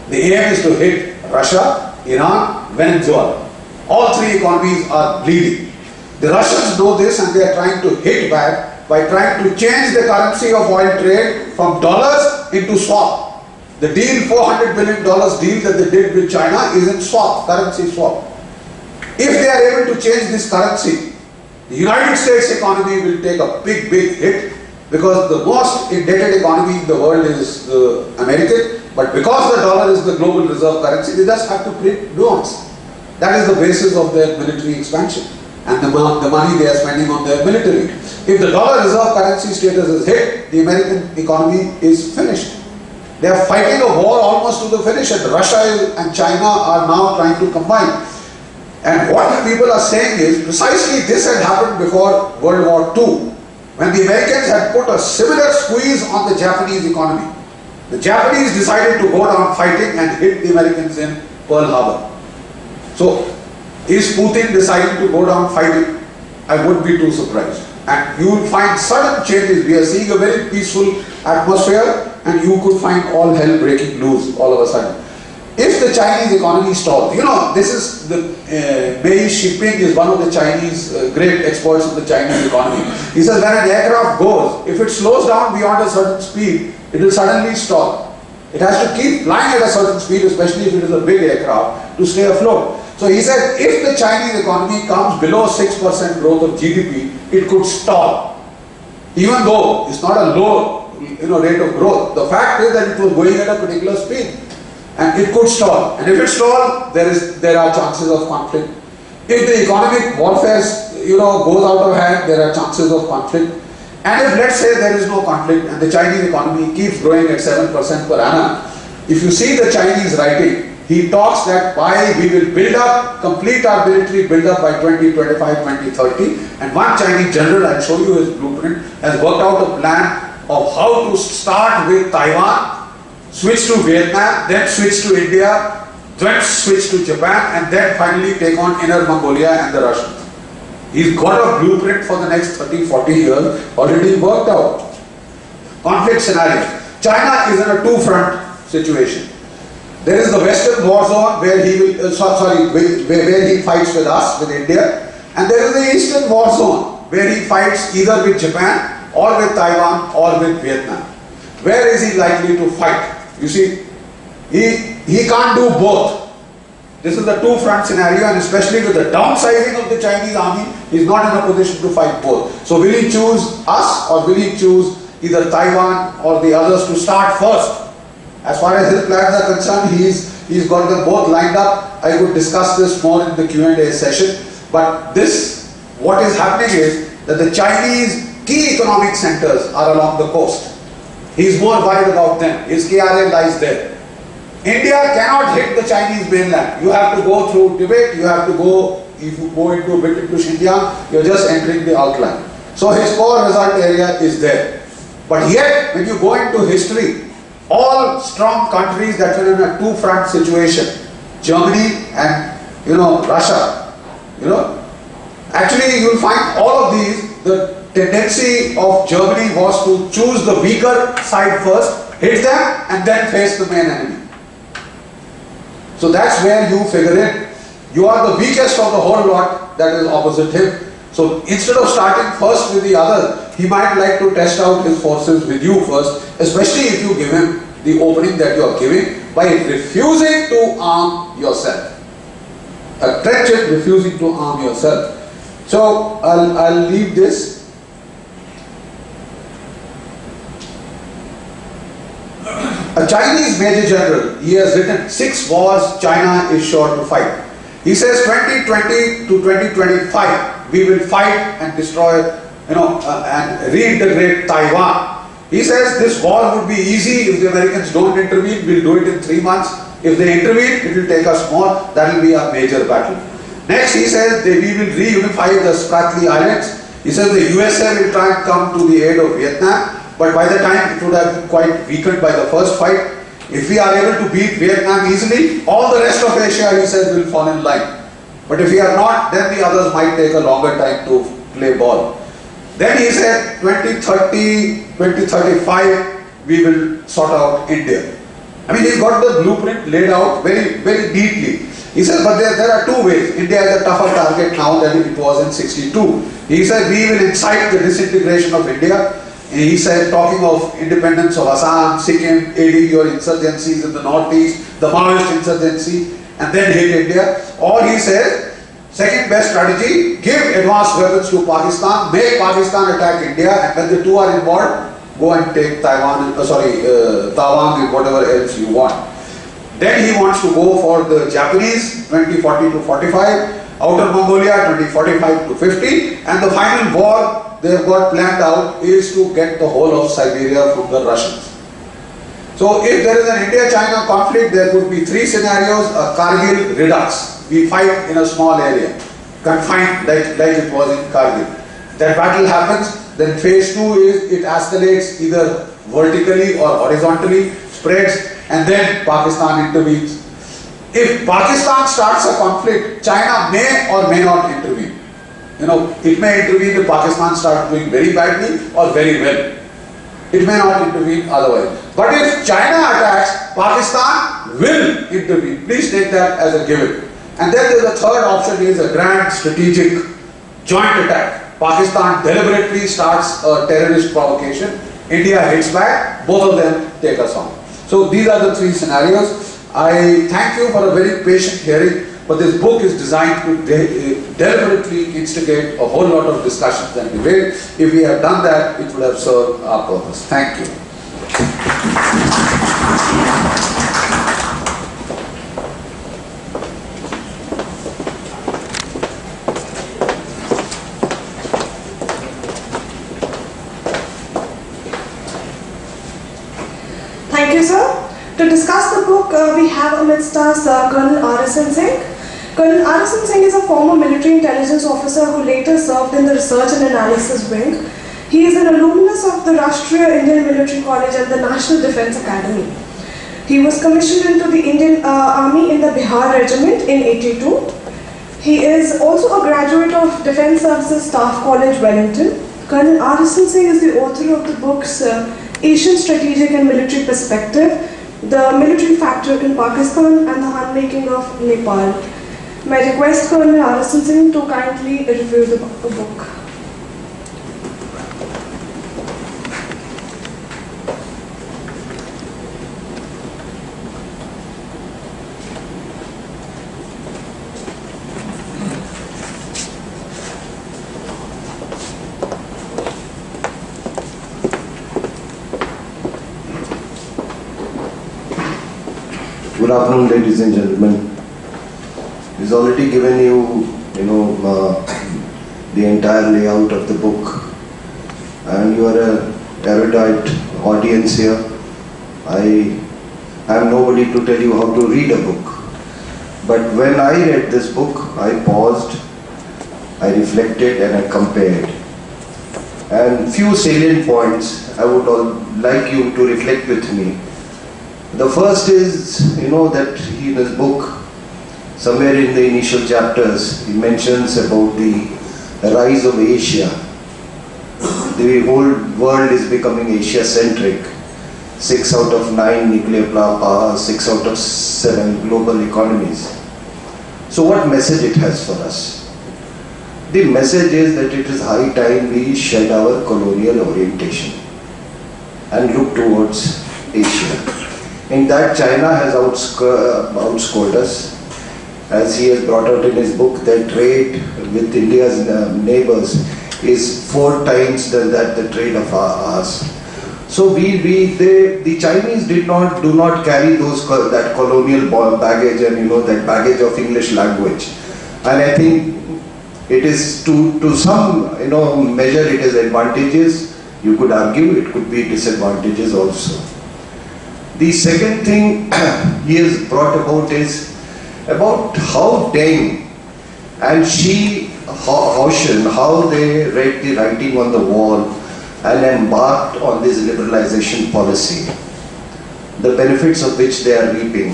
The aim is to hit Russia, Iran, Venezuela. All three economies are bleeding. The Russians know this and they are trying to hit back by trying to change the currency of oil trade from dollars into swap. The deal, $400 billion deal that they did with China is in swap, currency swap. If they are able to change this currency, the United States economy will take a big hit, because the most indebted economy in the world is the American, but because the dollar is the global reserve currency, they just have to print notes. That is the basis of their military expansion and the money they are spending on their military. If the dollar reserve currency status is hit, the American economy is finished. They are fighting a war almost to the finish, and Russia and China are now trying to combine. And what the people are saying is, precisely this had happened before World War II, when the Americans had put a similar squeeze on the Japanese economy. The Japanese decided to go down fighting and hit the Americans in Pearl Harbor. So, is Putin deciding to go down fighting? I wouldn't be too surprised. And you will find sudden changes. We are seeing a very peaceful atmosphere, and you could find all hell breaking loose all of a sudden. If the Chinese economy stalls, you know, this is the Mei Shiping is one of the Chinese great experts of the Chinese economy. He says when an aircraft goes, if it slows down beyond a certain speed, it will suddenly stop. It has to keep flying at a certain speed, especially if it is a big aircraft, to stay afloat. So he said if the Chinese economy comes below 6% growth of GDP, it could stall. Even though it's not a low rate of growth, the fact is that it was going at a particular speed. And it could stall. And if it stalls, there are chances of conflict. If the economic warfare goes out of hand, there are chances of conflict. And if, let's say, there is no conflict and the Chinese economy keeps growing at 7% per annum, if you see the Chinese writing, he talks that we will complete our military build-up by 2025, 2030. And one Chinese general, I'll show you his blueprint, has worked out a plan of how to start with Taiwan, switch to Vietnam, then switch to India, then switch to Japan, and then finally take on Inner Mongolia and the Russians. He's got a blueprint for the next 30-40 years already worked out. Conflict scenario. China is in a two-front situation. There is the Western war zone where he will, where he fights with us, with India, and there is the Eastern war zone where he fights either with Japan or with Taiwan or with Vietnam. Where is he likely to fight? You see, he can't do both. This is the two-front scenario, and especially with the downsizing of the Chinese army, he's not in a position to fight both. So will he choose us, or will he choose either Taiwan or the others to start first? As far as his plans are concerned, he's got them both lined up. I could discuss this more in the Q&A session. But what is happening is that the Chinese key economic centers are along the coast. He's more worried about them. His KRA lies there. India cannot hit the Chinese mainland. You have to go through Tibet, if you go into a bit into Xinjiang, you're just entering the outline. So his core result area is there. But yet, when you go into history, all strong countries that were in a two-front situation, Germany and Russia, actually you will find all of these, the tendency of Germany was to choose the weaker side first, hit them, and then face the main enemy. So that's where you figure it. You are the weakest of the whole lot that is opposite him. So instead of starting first with the other, he might like to test out his forces with you first, especially if you give him the opening that you are giving by refusing to arm yourself. A treacherous refusing to arm yourself. So I'll leave this. A Chinese Major General, he has written 6 wars China is sure to fight. He says 2020 to 2025, we will fight and destroy, and reintegrate Taiwan. He says this war would be easy if the Americans don't intervene, we'll do it in 3 months. If they intervene, it will take us more, that will be a major battle. Next, he says that we will reunify the Spratly Islands. He says the USA will try and come to the aid of Vietnam, but by the time it would have been quite weakened by the first fight. If we are able to beat Vietnam easily, all the rest of Asia, he says, will fall in line. But if we are not, then the others might take a longer time to play ball. Then he said 2030, 2035, we will sort out India. I mean, he's got the blueprint laid out very, very neatly. He says, but there are 2 ways. India is a tougher target now than it was in '62. He said, we will incite the disintegration of India. And he said, talking of independence of Assam, Sikkim, aiding your insurgencies in the northeast, the Maoist insurgency, and then hit India. Or he said, second best strategy, give advanced weapons to Pakistan, make Pakistan attack India, and when the 2 are involved, go and take Tawang and whatever else you want. Then he wants to go for the Japanese, 2040 to 45, Outer Mongolia, 2045 to 50, and the final war they have got planned out is to get the whole of Siberia from the Russians. So if there is an India-China conflict, there could be 3 scenarios, a Kargil redux. We fight in a small area, confined like it was in Kargil. That battle happens, then phase 2 is it escalates either vertically or horizontally, spreads, and then Pakistan intervenes. If Pakistan starts a conflict, China may or may not intervene. It may intervene if Pakistan starts doing very badly or very well. It may not intervene otherwise. But if China attacks, Pakistan will intervene. Please take that as a given. And then there is a third option, is a grand strategic joint attack. Pakistan deliberately starts a terrorist provocation. India hits back, both of them take us on. So these are the 3 scenarios. I thank you for a very patient hearing. But this book is designed to deliberately instigate a whole lot of discussions and debate. If we had done that, it would have served our purpose. Thank you. Thank you, sir. To discuss the book, we have amidst us Colonel R.S.N. Singh. Colonel R.S.N. Singh is a former military intelligence officer who later served in the Research and Analysis Wing. He is an alumnus of the Rashtriya Indian Military College and the National Defence Academy. He was commissioned into the Indian Army in the Bihar Regiment in '82. He is also a graduate of Defence Services Staff College, Wellington. Colonel R.S.N. Singh is the author of the books Asian Strategic and Military Perspective, The Military Factor in Pakistan, and The Unmaking of Nepal. May I request Colonel R.S.N. Singh to kindly review the book. Good afternoon, ladies and gentlemen. He's already given you, the entire layout of the book, and you are an erudite audience here. I am nobody to tell you how to read a book, but when I read this book, I paused, I reflected, and I compared. And few salient points I would like you to reflect with me. The first is, that he in his book, somewhere in the initial chapters, he mentions about the rise of Asia. The whole world is becoming Asia-centric. 6 out of 9 nuclear powers, 6 out of 7 global economies. So what message it has for us? The message is that it is high time we shed our colonial orientation and look towards Asia. In that, China has outscored us. As he has brought out in his book, that trade with India's neighbors is 4 times than that the trade of ours. So the Chinese do not carry that colonial baggage and that baggage of English language, and I think it is to some measure it is advantages. You could argue it could be disadvantages also. The second thing he has brought about is about how Deng and how they read the writing on the wall and embarked on this liberalization policy, the benefits of which they are reaping.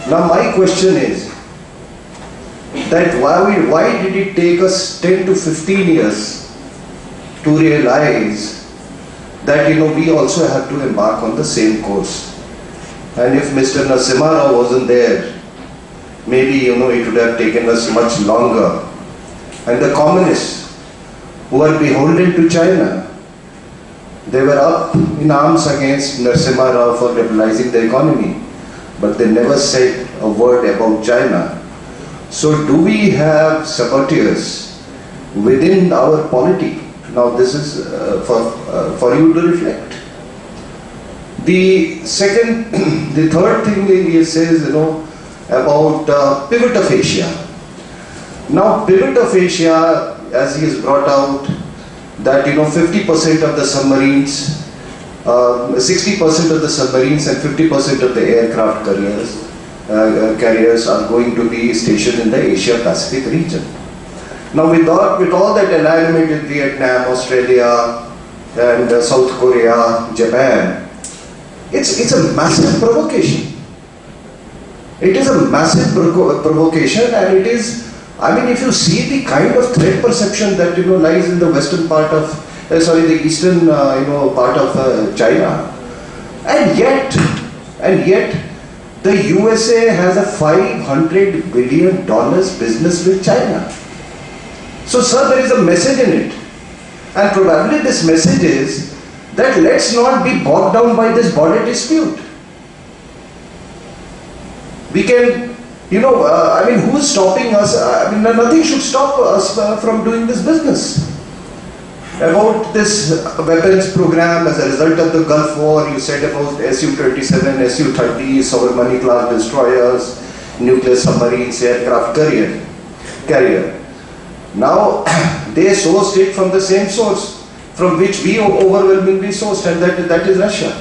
Now my question is that why did it take us 10 to 15 years to realize that we also have to embark on the same course? And if Mr. Narasimha Rao wasn't there, maybe it would have taken us much longer. And the communists who are beholden to China, they were up in arms against Narasimha Rao for liberalizing the economy, but they never said a word about China. So do we have saboteurs within our polity? Now this is for you to reflect. The third thing he says, about pivot of Asia. Now pivot of Asia, as he has brought out, that 50% of the submarines, 60% of the submarines and 50% of the aircraft carriers are going to be stationed in the Asia Pacific region. Now with all that alignment with Vietnam, Australia and South Korea, Japan, it's a massive provocation. It is a massive provocation, and it is, if you see the kind of threat perception that lies in the western part of, the eastern part of China, and yet the USA has a $500 billion business with China. So sir, there is a message in it, and probably this message is that let's not be bogged down by this border dispute. We can, who's stopping us? Nothing should stop us from doing this business. About this weapons program as a result of the Gulf War, you said about Su-27, Su-30, Soleimani class destroyers, nuclear submarines, aircraft carrier. Now, they sourced it from the same source from which we overwhelmingly sourced, and that is Russia.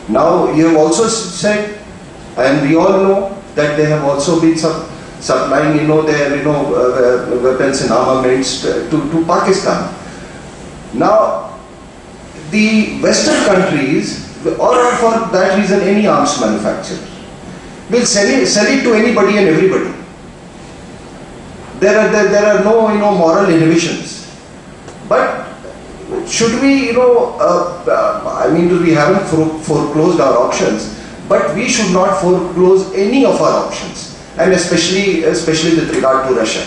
Now, you have also said, and we all know that they have also been supplying, their, weapons and armaments to Pakistan. Now, the Western countries, or for that reason any arms manufacturer, will sell it to anybody and everybody. There are no, moral inhibitions. But should we, we haven't foreclosed our options, but we should not foreclose any of our options, and especially with regard to Russia.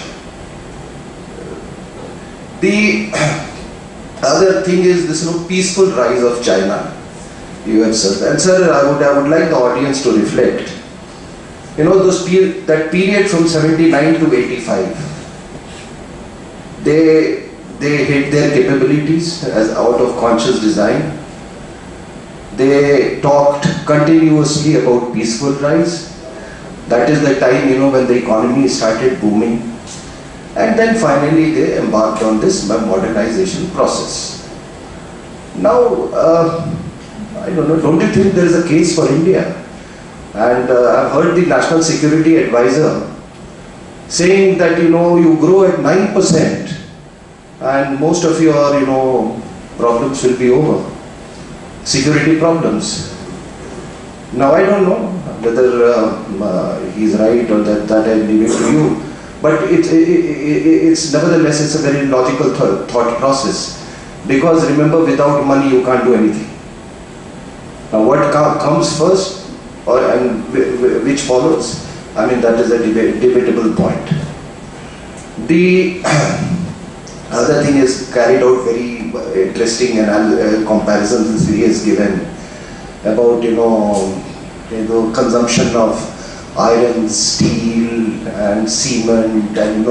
The other thing is this peaceful rise of China. You have said, and sir, I would like the audience to reflect. That period from 79 to 85, they hid their capabilities as out of conscious design. They talked continuously about peaceful rise. That is the time, when the economy started booming. And then finally they embarked on this modernization process. Now, I don't know, don't you think there is a case for India? And I've heard the National Security Advisor saying that, you grow at 9% and most of your, problems will be over. Security problems. Now I don't know whether he's right or that I leave it to you, but it's nevertheless it's a very logical thought process, because remember, without money you can't do anything. Now what comes first and which follows, that is a debatable point. The other thing is carried out very interesting comparisons he has given about consumption of iron, steel and cement and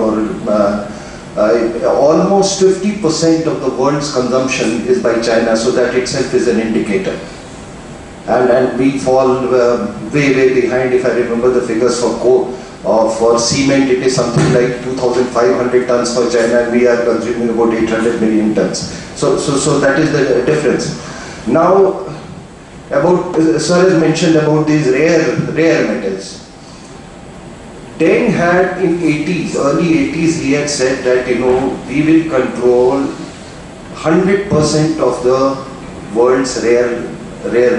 almost 50% of the world's consumption is by China, so that itself is an indicator. And we fall way behind. If I remember the figures for for cement, it is something like 2,500 tons for China, and we are consuming about 800 million tons. So that is the difference. Now, about sir has mentioned about these rare metals. Deng had in early 80s, he had said that we will control 100% of the world's rare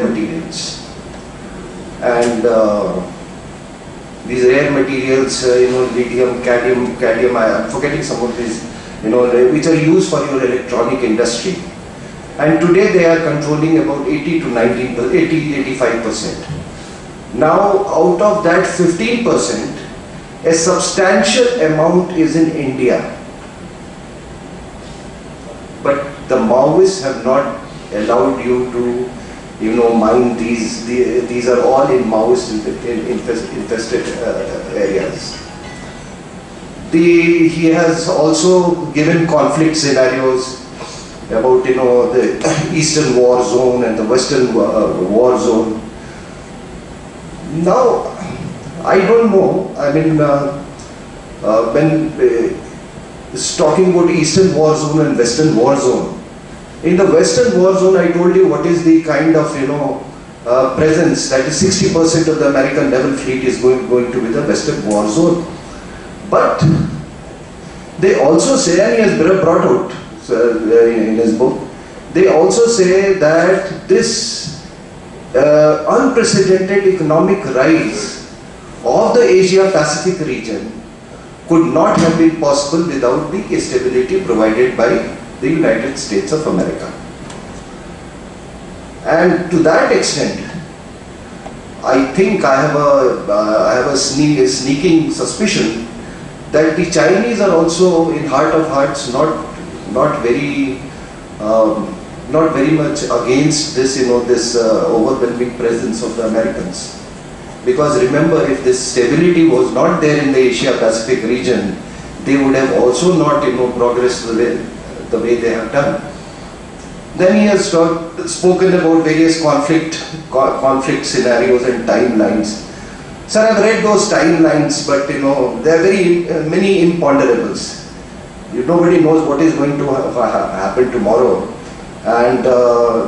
materials, and these rare materials, lithium, cadmium, I am forgetting some of these, which are used for your electronic industry. And today they are controlling about 85%. Now, out of that 15%, a substantial amount is in India. But the Maoists have not allowed you to mine these. These are all in Maoist infested areas. He has also given conflict scenarios about the Eastern War Zone and the Western War Zone. Now, I don't know. I mean, when talking about Eastern War Zone and Western War Zone. In the Western War Zone, I told you what is the kind of presence, that is 60% of the American naval fleet is going to be the Western War Zone. But they also say, and he has brought out in his book, they also say that this unprecedented economic rise of the Asia-Pacific region could not have been possible without the stability provided by the United States of America. And to that extent, I think I have a sneaking suspicion that the Chinese are also, in heart of hearts, not very much against this, this overwhelming presence of the Americans. Because remember, if this stability was not there in the Asia-Pacific region, they would have also not, progressed the way they have done. Then he has spoken about various conflict scenarios and timelines. Sir, I've read those timelines, but there are very many imponderables. Nobody knows what is going to happen tomorrow. And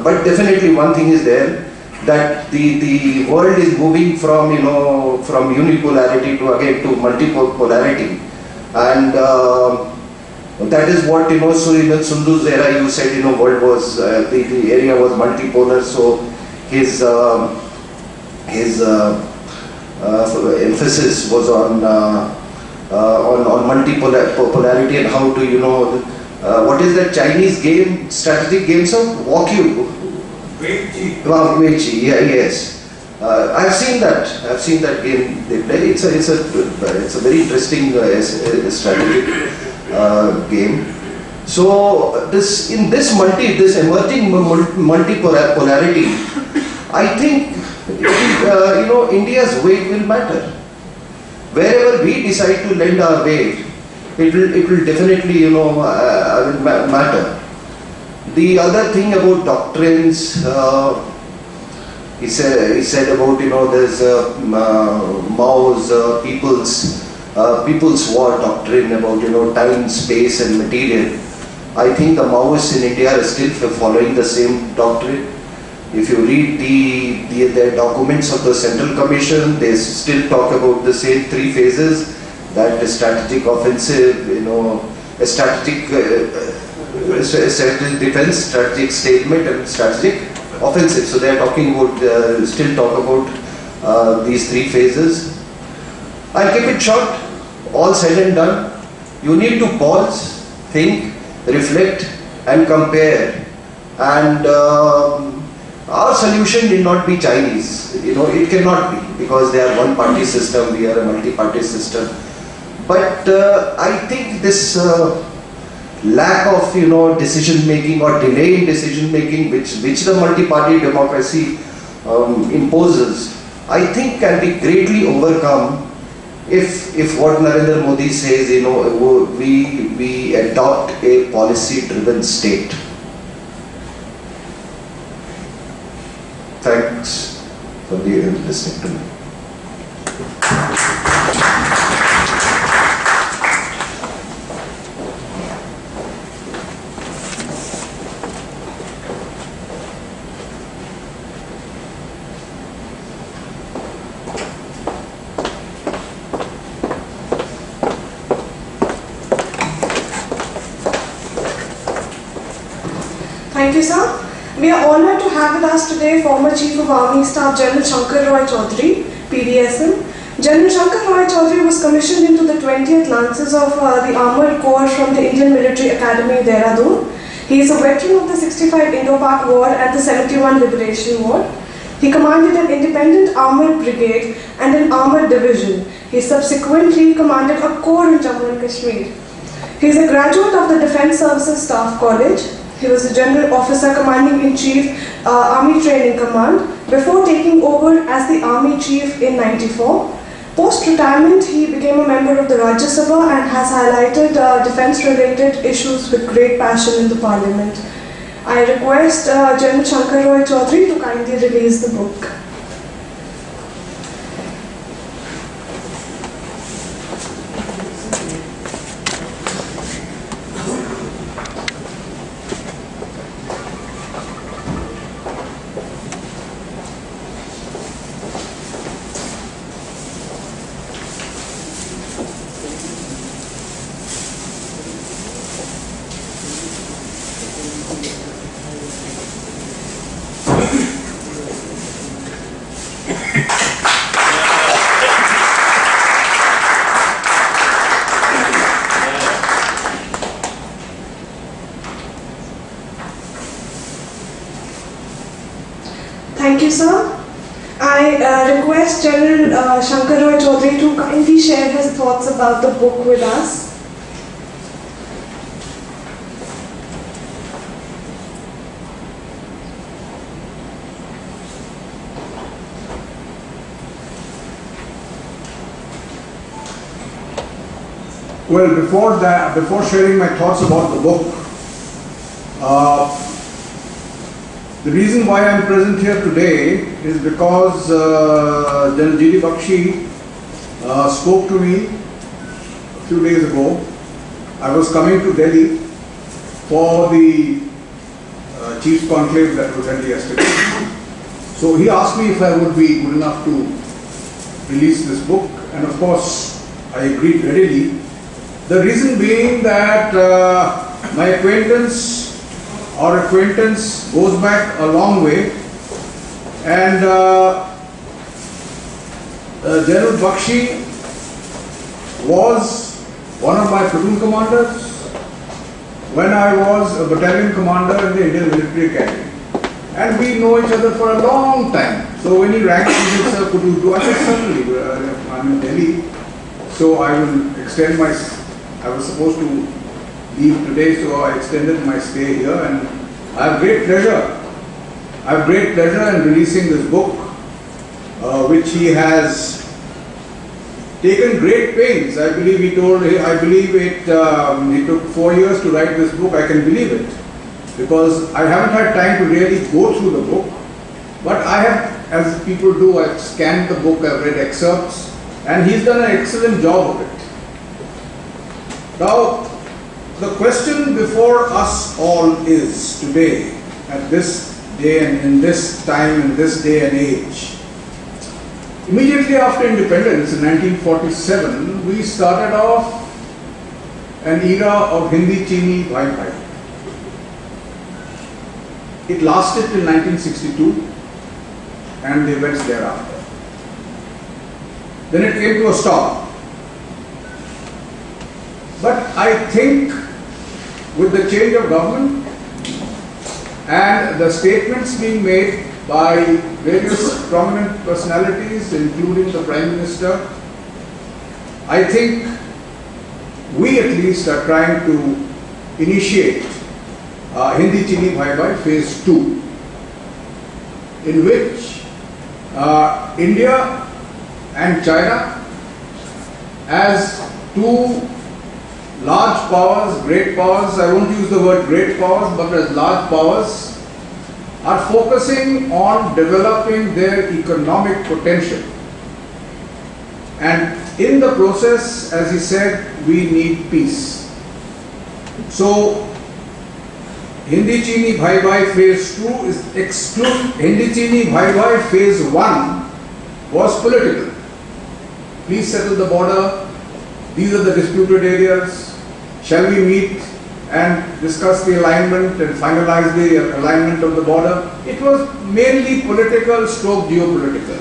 but definitely one thing is there, that the world is moving from from unipolarity to multipolarity, and that is what so in Sundu's era you said world was the area was multipolar, so his emphasis was on multipolarity and how to what is that Chinese game, strategic games of Wakyu? Weiqi, yes. I've seen that game they play. It's a very interesting strategic game. So this emerging multipolarity, I think India's weight will matter. Wherever we decide to lend our weight, it will definitely matter. The other thing about doctrines, he said about there's Mao's people's war doctrine about time, space, and material. I think the Maoists in India are still following the same doctrine. If you read the documents of the Central Commission, they still talk about the same three phases: that strategic offensive, a strategic defense, strategic statement, and strategic offensive. So they are talking about, still talk about these three phases. I'll keep it short. All said and done, you need to pause, think, reflect, and compare. And our solution need not be Chinese. It cannot be, because they are one-party system, we are a multi-party system. But I think this lack of decision-making or delay in decision-making, which the multi-party democracy imposes, I think can be greatly overcome if what Narendra Modi says, we adopt a policy-driven state. Thanks for listening to me. Thank you, sir. We are honoured to have with us today former Chief of Army Staff General Shankar Roy Chaudhary, PDSM. General Shankar Roy Chaudhary was commissioned into the 20th Lancers of the Armoured Corps from the Indian Military Academy, Dehradun. He is a veteran of the 65 Indo-Pak War and the 71 Liberation War. He commanded an independent armoured brigade and an armoured division. He subsequently commanded a corps in Jammu and Kashmir. He is a graduate of the Defence Services Staff College. He was a General Officer Commanding-in-Chief, Army Training Command, before taking over as the Army Chief in '94. Post-retirement, he became a member of the Rajya Sabha and has highlighted defence-related issues with great passion in the Parliament. I request General Shankar Roy Chaudhary to kindly release the book. Thank you, sir. I request General Shankar Roy Chaudhary to kindly share his thoughts about the book with us. Well, before sharing my thoughts about the book, the reason why I am present here today is because General G.D. Bakshi spoke to me a few days ago. I was coming to Delhi for the Chief's Conclave that was held yesterday. So he asked me if I would be good enough to release this book, and of course I agreed readily. The reason being that my acquaintance goes back a long way, and General Bakshi was one of my platoon commanders when I was a battalion commander in the Indian Military Academy, and we know each other for a long time. So when he rang me and said, "Sir, could you do?" I said, "Certainly, I'm in Delhi, so I will extend my." I was supposed to leave today, so I extended my stay here, and I have great pleasure. I have great pleasure in releasing this book, which he has taken great pains. I believe he told. I believe it. He took 4 years to write this book. I can believe it, because I haven't had time to really go through the book. But I have, as people do, I've scanned the book. I've read excerpts, and he's done an excellent job of it. Now, the question before us all is today, at this day and in this time, in this day and age. Immediately after independence in 1947, we started off an era of Hindi Chini Bhai Bhai. It lasted till 1962 and the events thereafter. Then it came to a stop. But I think with the change of government and the statements being made by various prominent personalities, including the Prime Minister, I think we at least are trying to initiate Hindi Chini Bhai Bhai Phase 2, in which India and China as two large powers, great powers, I won't use the word great powers, but as large powers, are focusing on developing their economic potential. And in the process, as he said, we need peace. So, Hindi Chini Bhai Bhai phase 2 is Hindi Chini Bhai Bhai phase 1 was political. Please settle the border. These are the disputed areas. Shall we meet and discuss the alignment and finalize the alignment of the border? It was mainly political stroke geopolitical.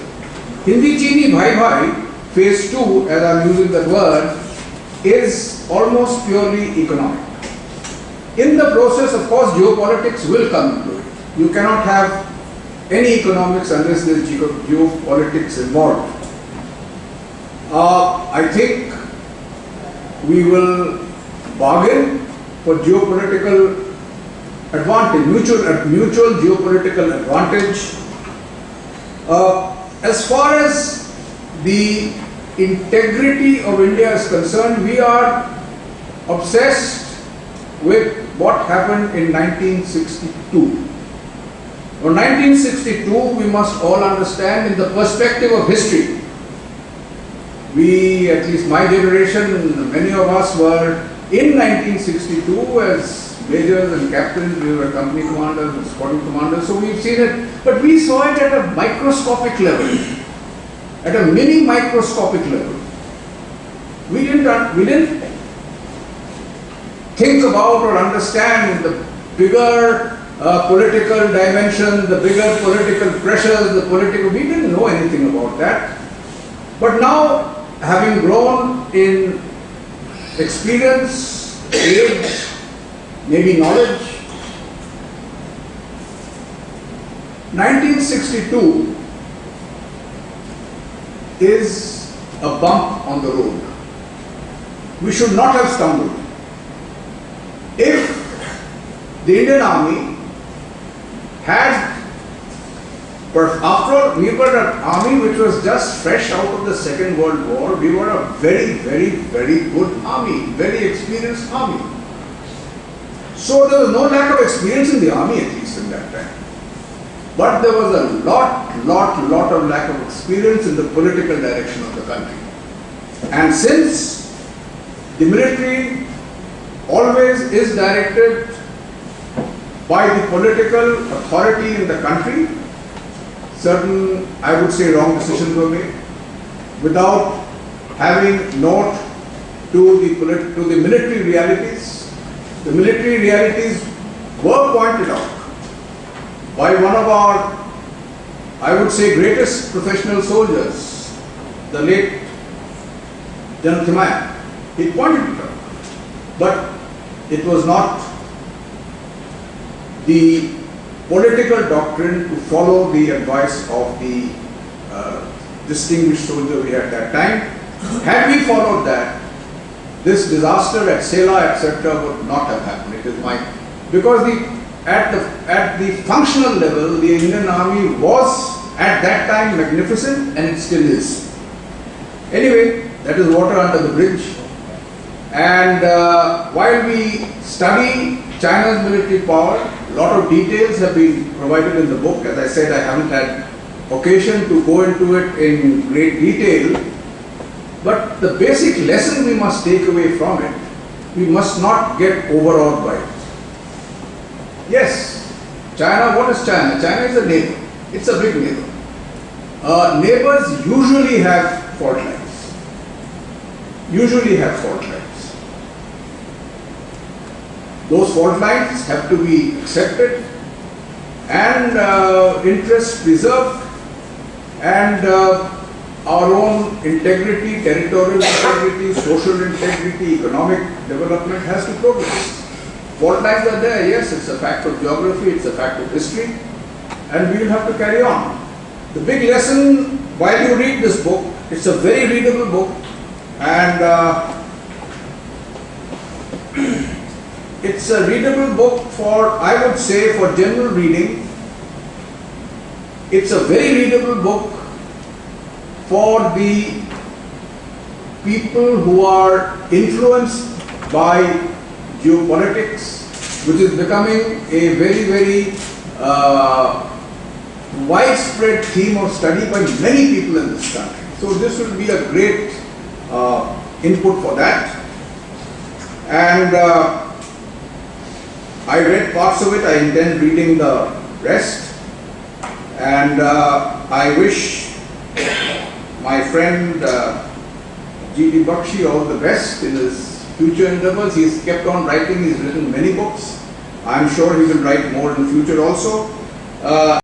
Hindi Chini Bhai Bhai phase 2, as I am using that word, is almost purely economic. In the process, of course, geopolitics will come into it. You cannot have any economics unless there is geopolitics involved. I think we will bargain for geopolitical advantage, mutual geopolitical advantage. As far as the integrity of India is concerned, we are obsessed with what happened in 1962. For 1962, we must all understand in the perspective of history. We, at least my generation, many of us were in 1962 as majors and captains. We were company commanders and squadron commanders, so we've seen it, but we saw it at a microscopic level, at a mini microscopic level. We didn't think about or understand the bigger political dimension, the bigger political pressures, we didn't know anything about that. But now, having grown in experience, age, maybe knowledge, 1962 is a bump on the road. We should not have stumbled. If the Indian Army had, after all, we were an army which was just fresh out of the Second World War. We were a very, very, very good army, very experienced army. So there was no lack of experience in the army, at least in that time. But there was a lot of lack of experience in the political direction of the country. And since the military always is directed by the political authority in the country, certain, I would say, wrong decisions were made without having note to the military realities. The military realities were pointed out by one of our, I would say, greatest professional soldiers, the late General Thimayan. He pointed it out. But it was not the political doctrine to follow the advice of the distinguished soldier we had at that time. Had we followed that, this disaster at Sela, etc., would not have happened. It is because at the functional level, the Indian Army was at that time magnificent, and it still is. Anyway, that is water under the bridge. And while we study China's military power, a lot of details have been provided in the book. As I said, I haven't had occasion to go into it in great detail. But the basic lesson we must take away from it, we must not get overawed by it. Yes, China, what is China? China is a neighbor. It's a big neighbor. Neighbors usually have fault lines. Those fault lines have to be accepted and interests preserved, and our own integrity, territorial integrity, social integrity, economic development has to progress. Fault lines are there, yes, it's a fact of geography, it's a fact of history, and we will have to carry on. The big lesson, while you read this book, it's a very readable book, and it's a readable book for, I would say, for general reading. It's a very readable book for the people who are influenced by geopolitics, which is becoming a very, very widespread theme of study by many people in this country. So this will be a great input for that. And I read parts of it, I intend reading the rest. And I wish my friend G.D. Bakshi all the best in his future endeavors. He's kept on writing, he's written many books. I'm sure he will write more in future also.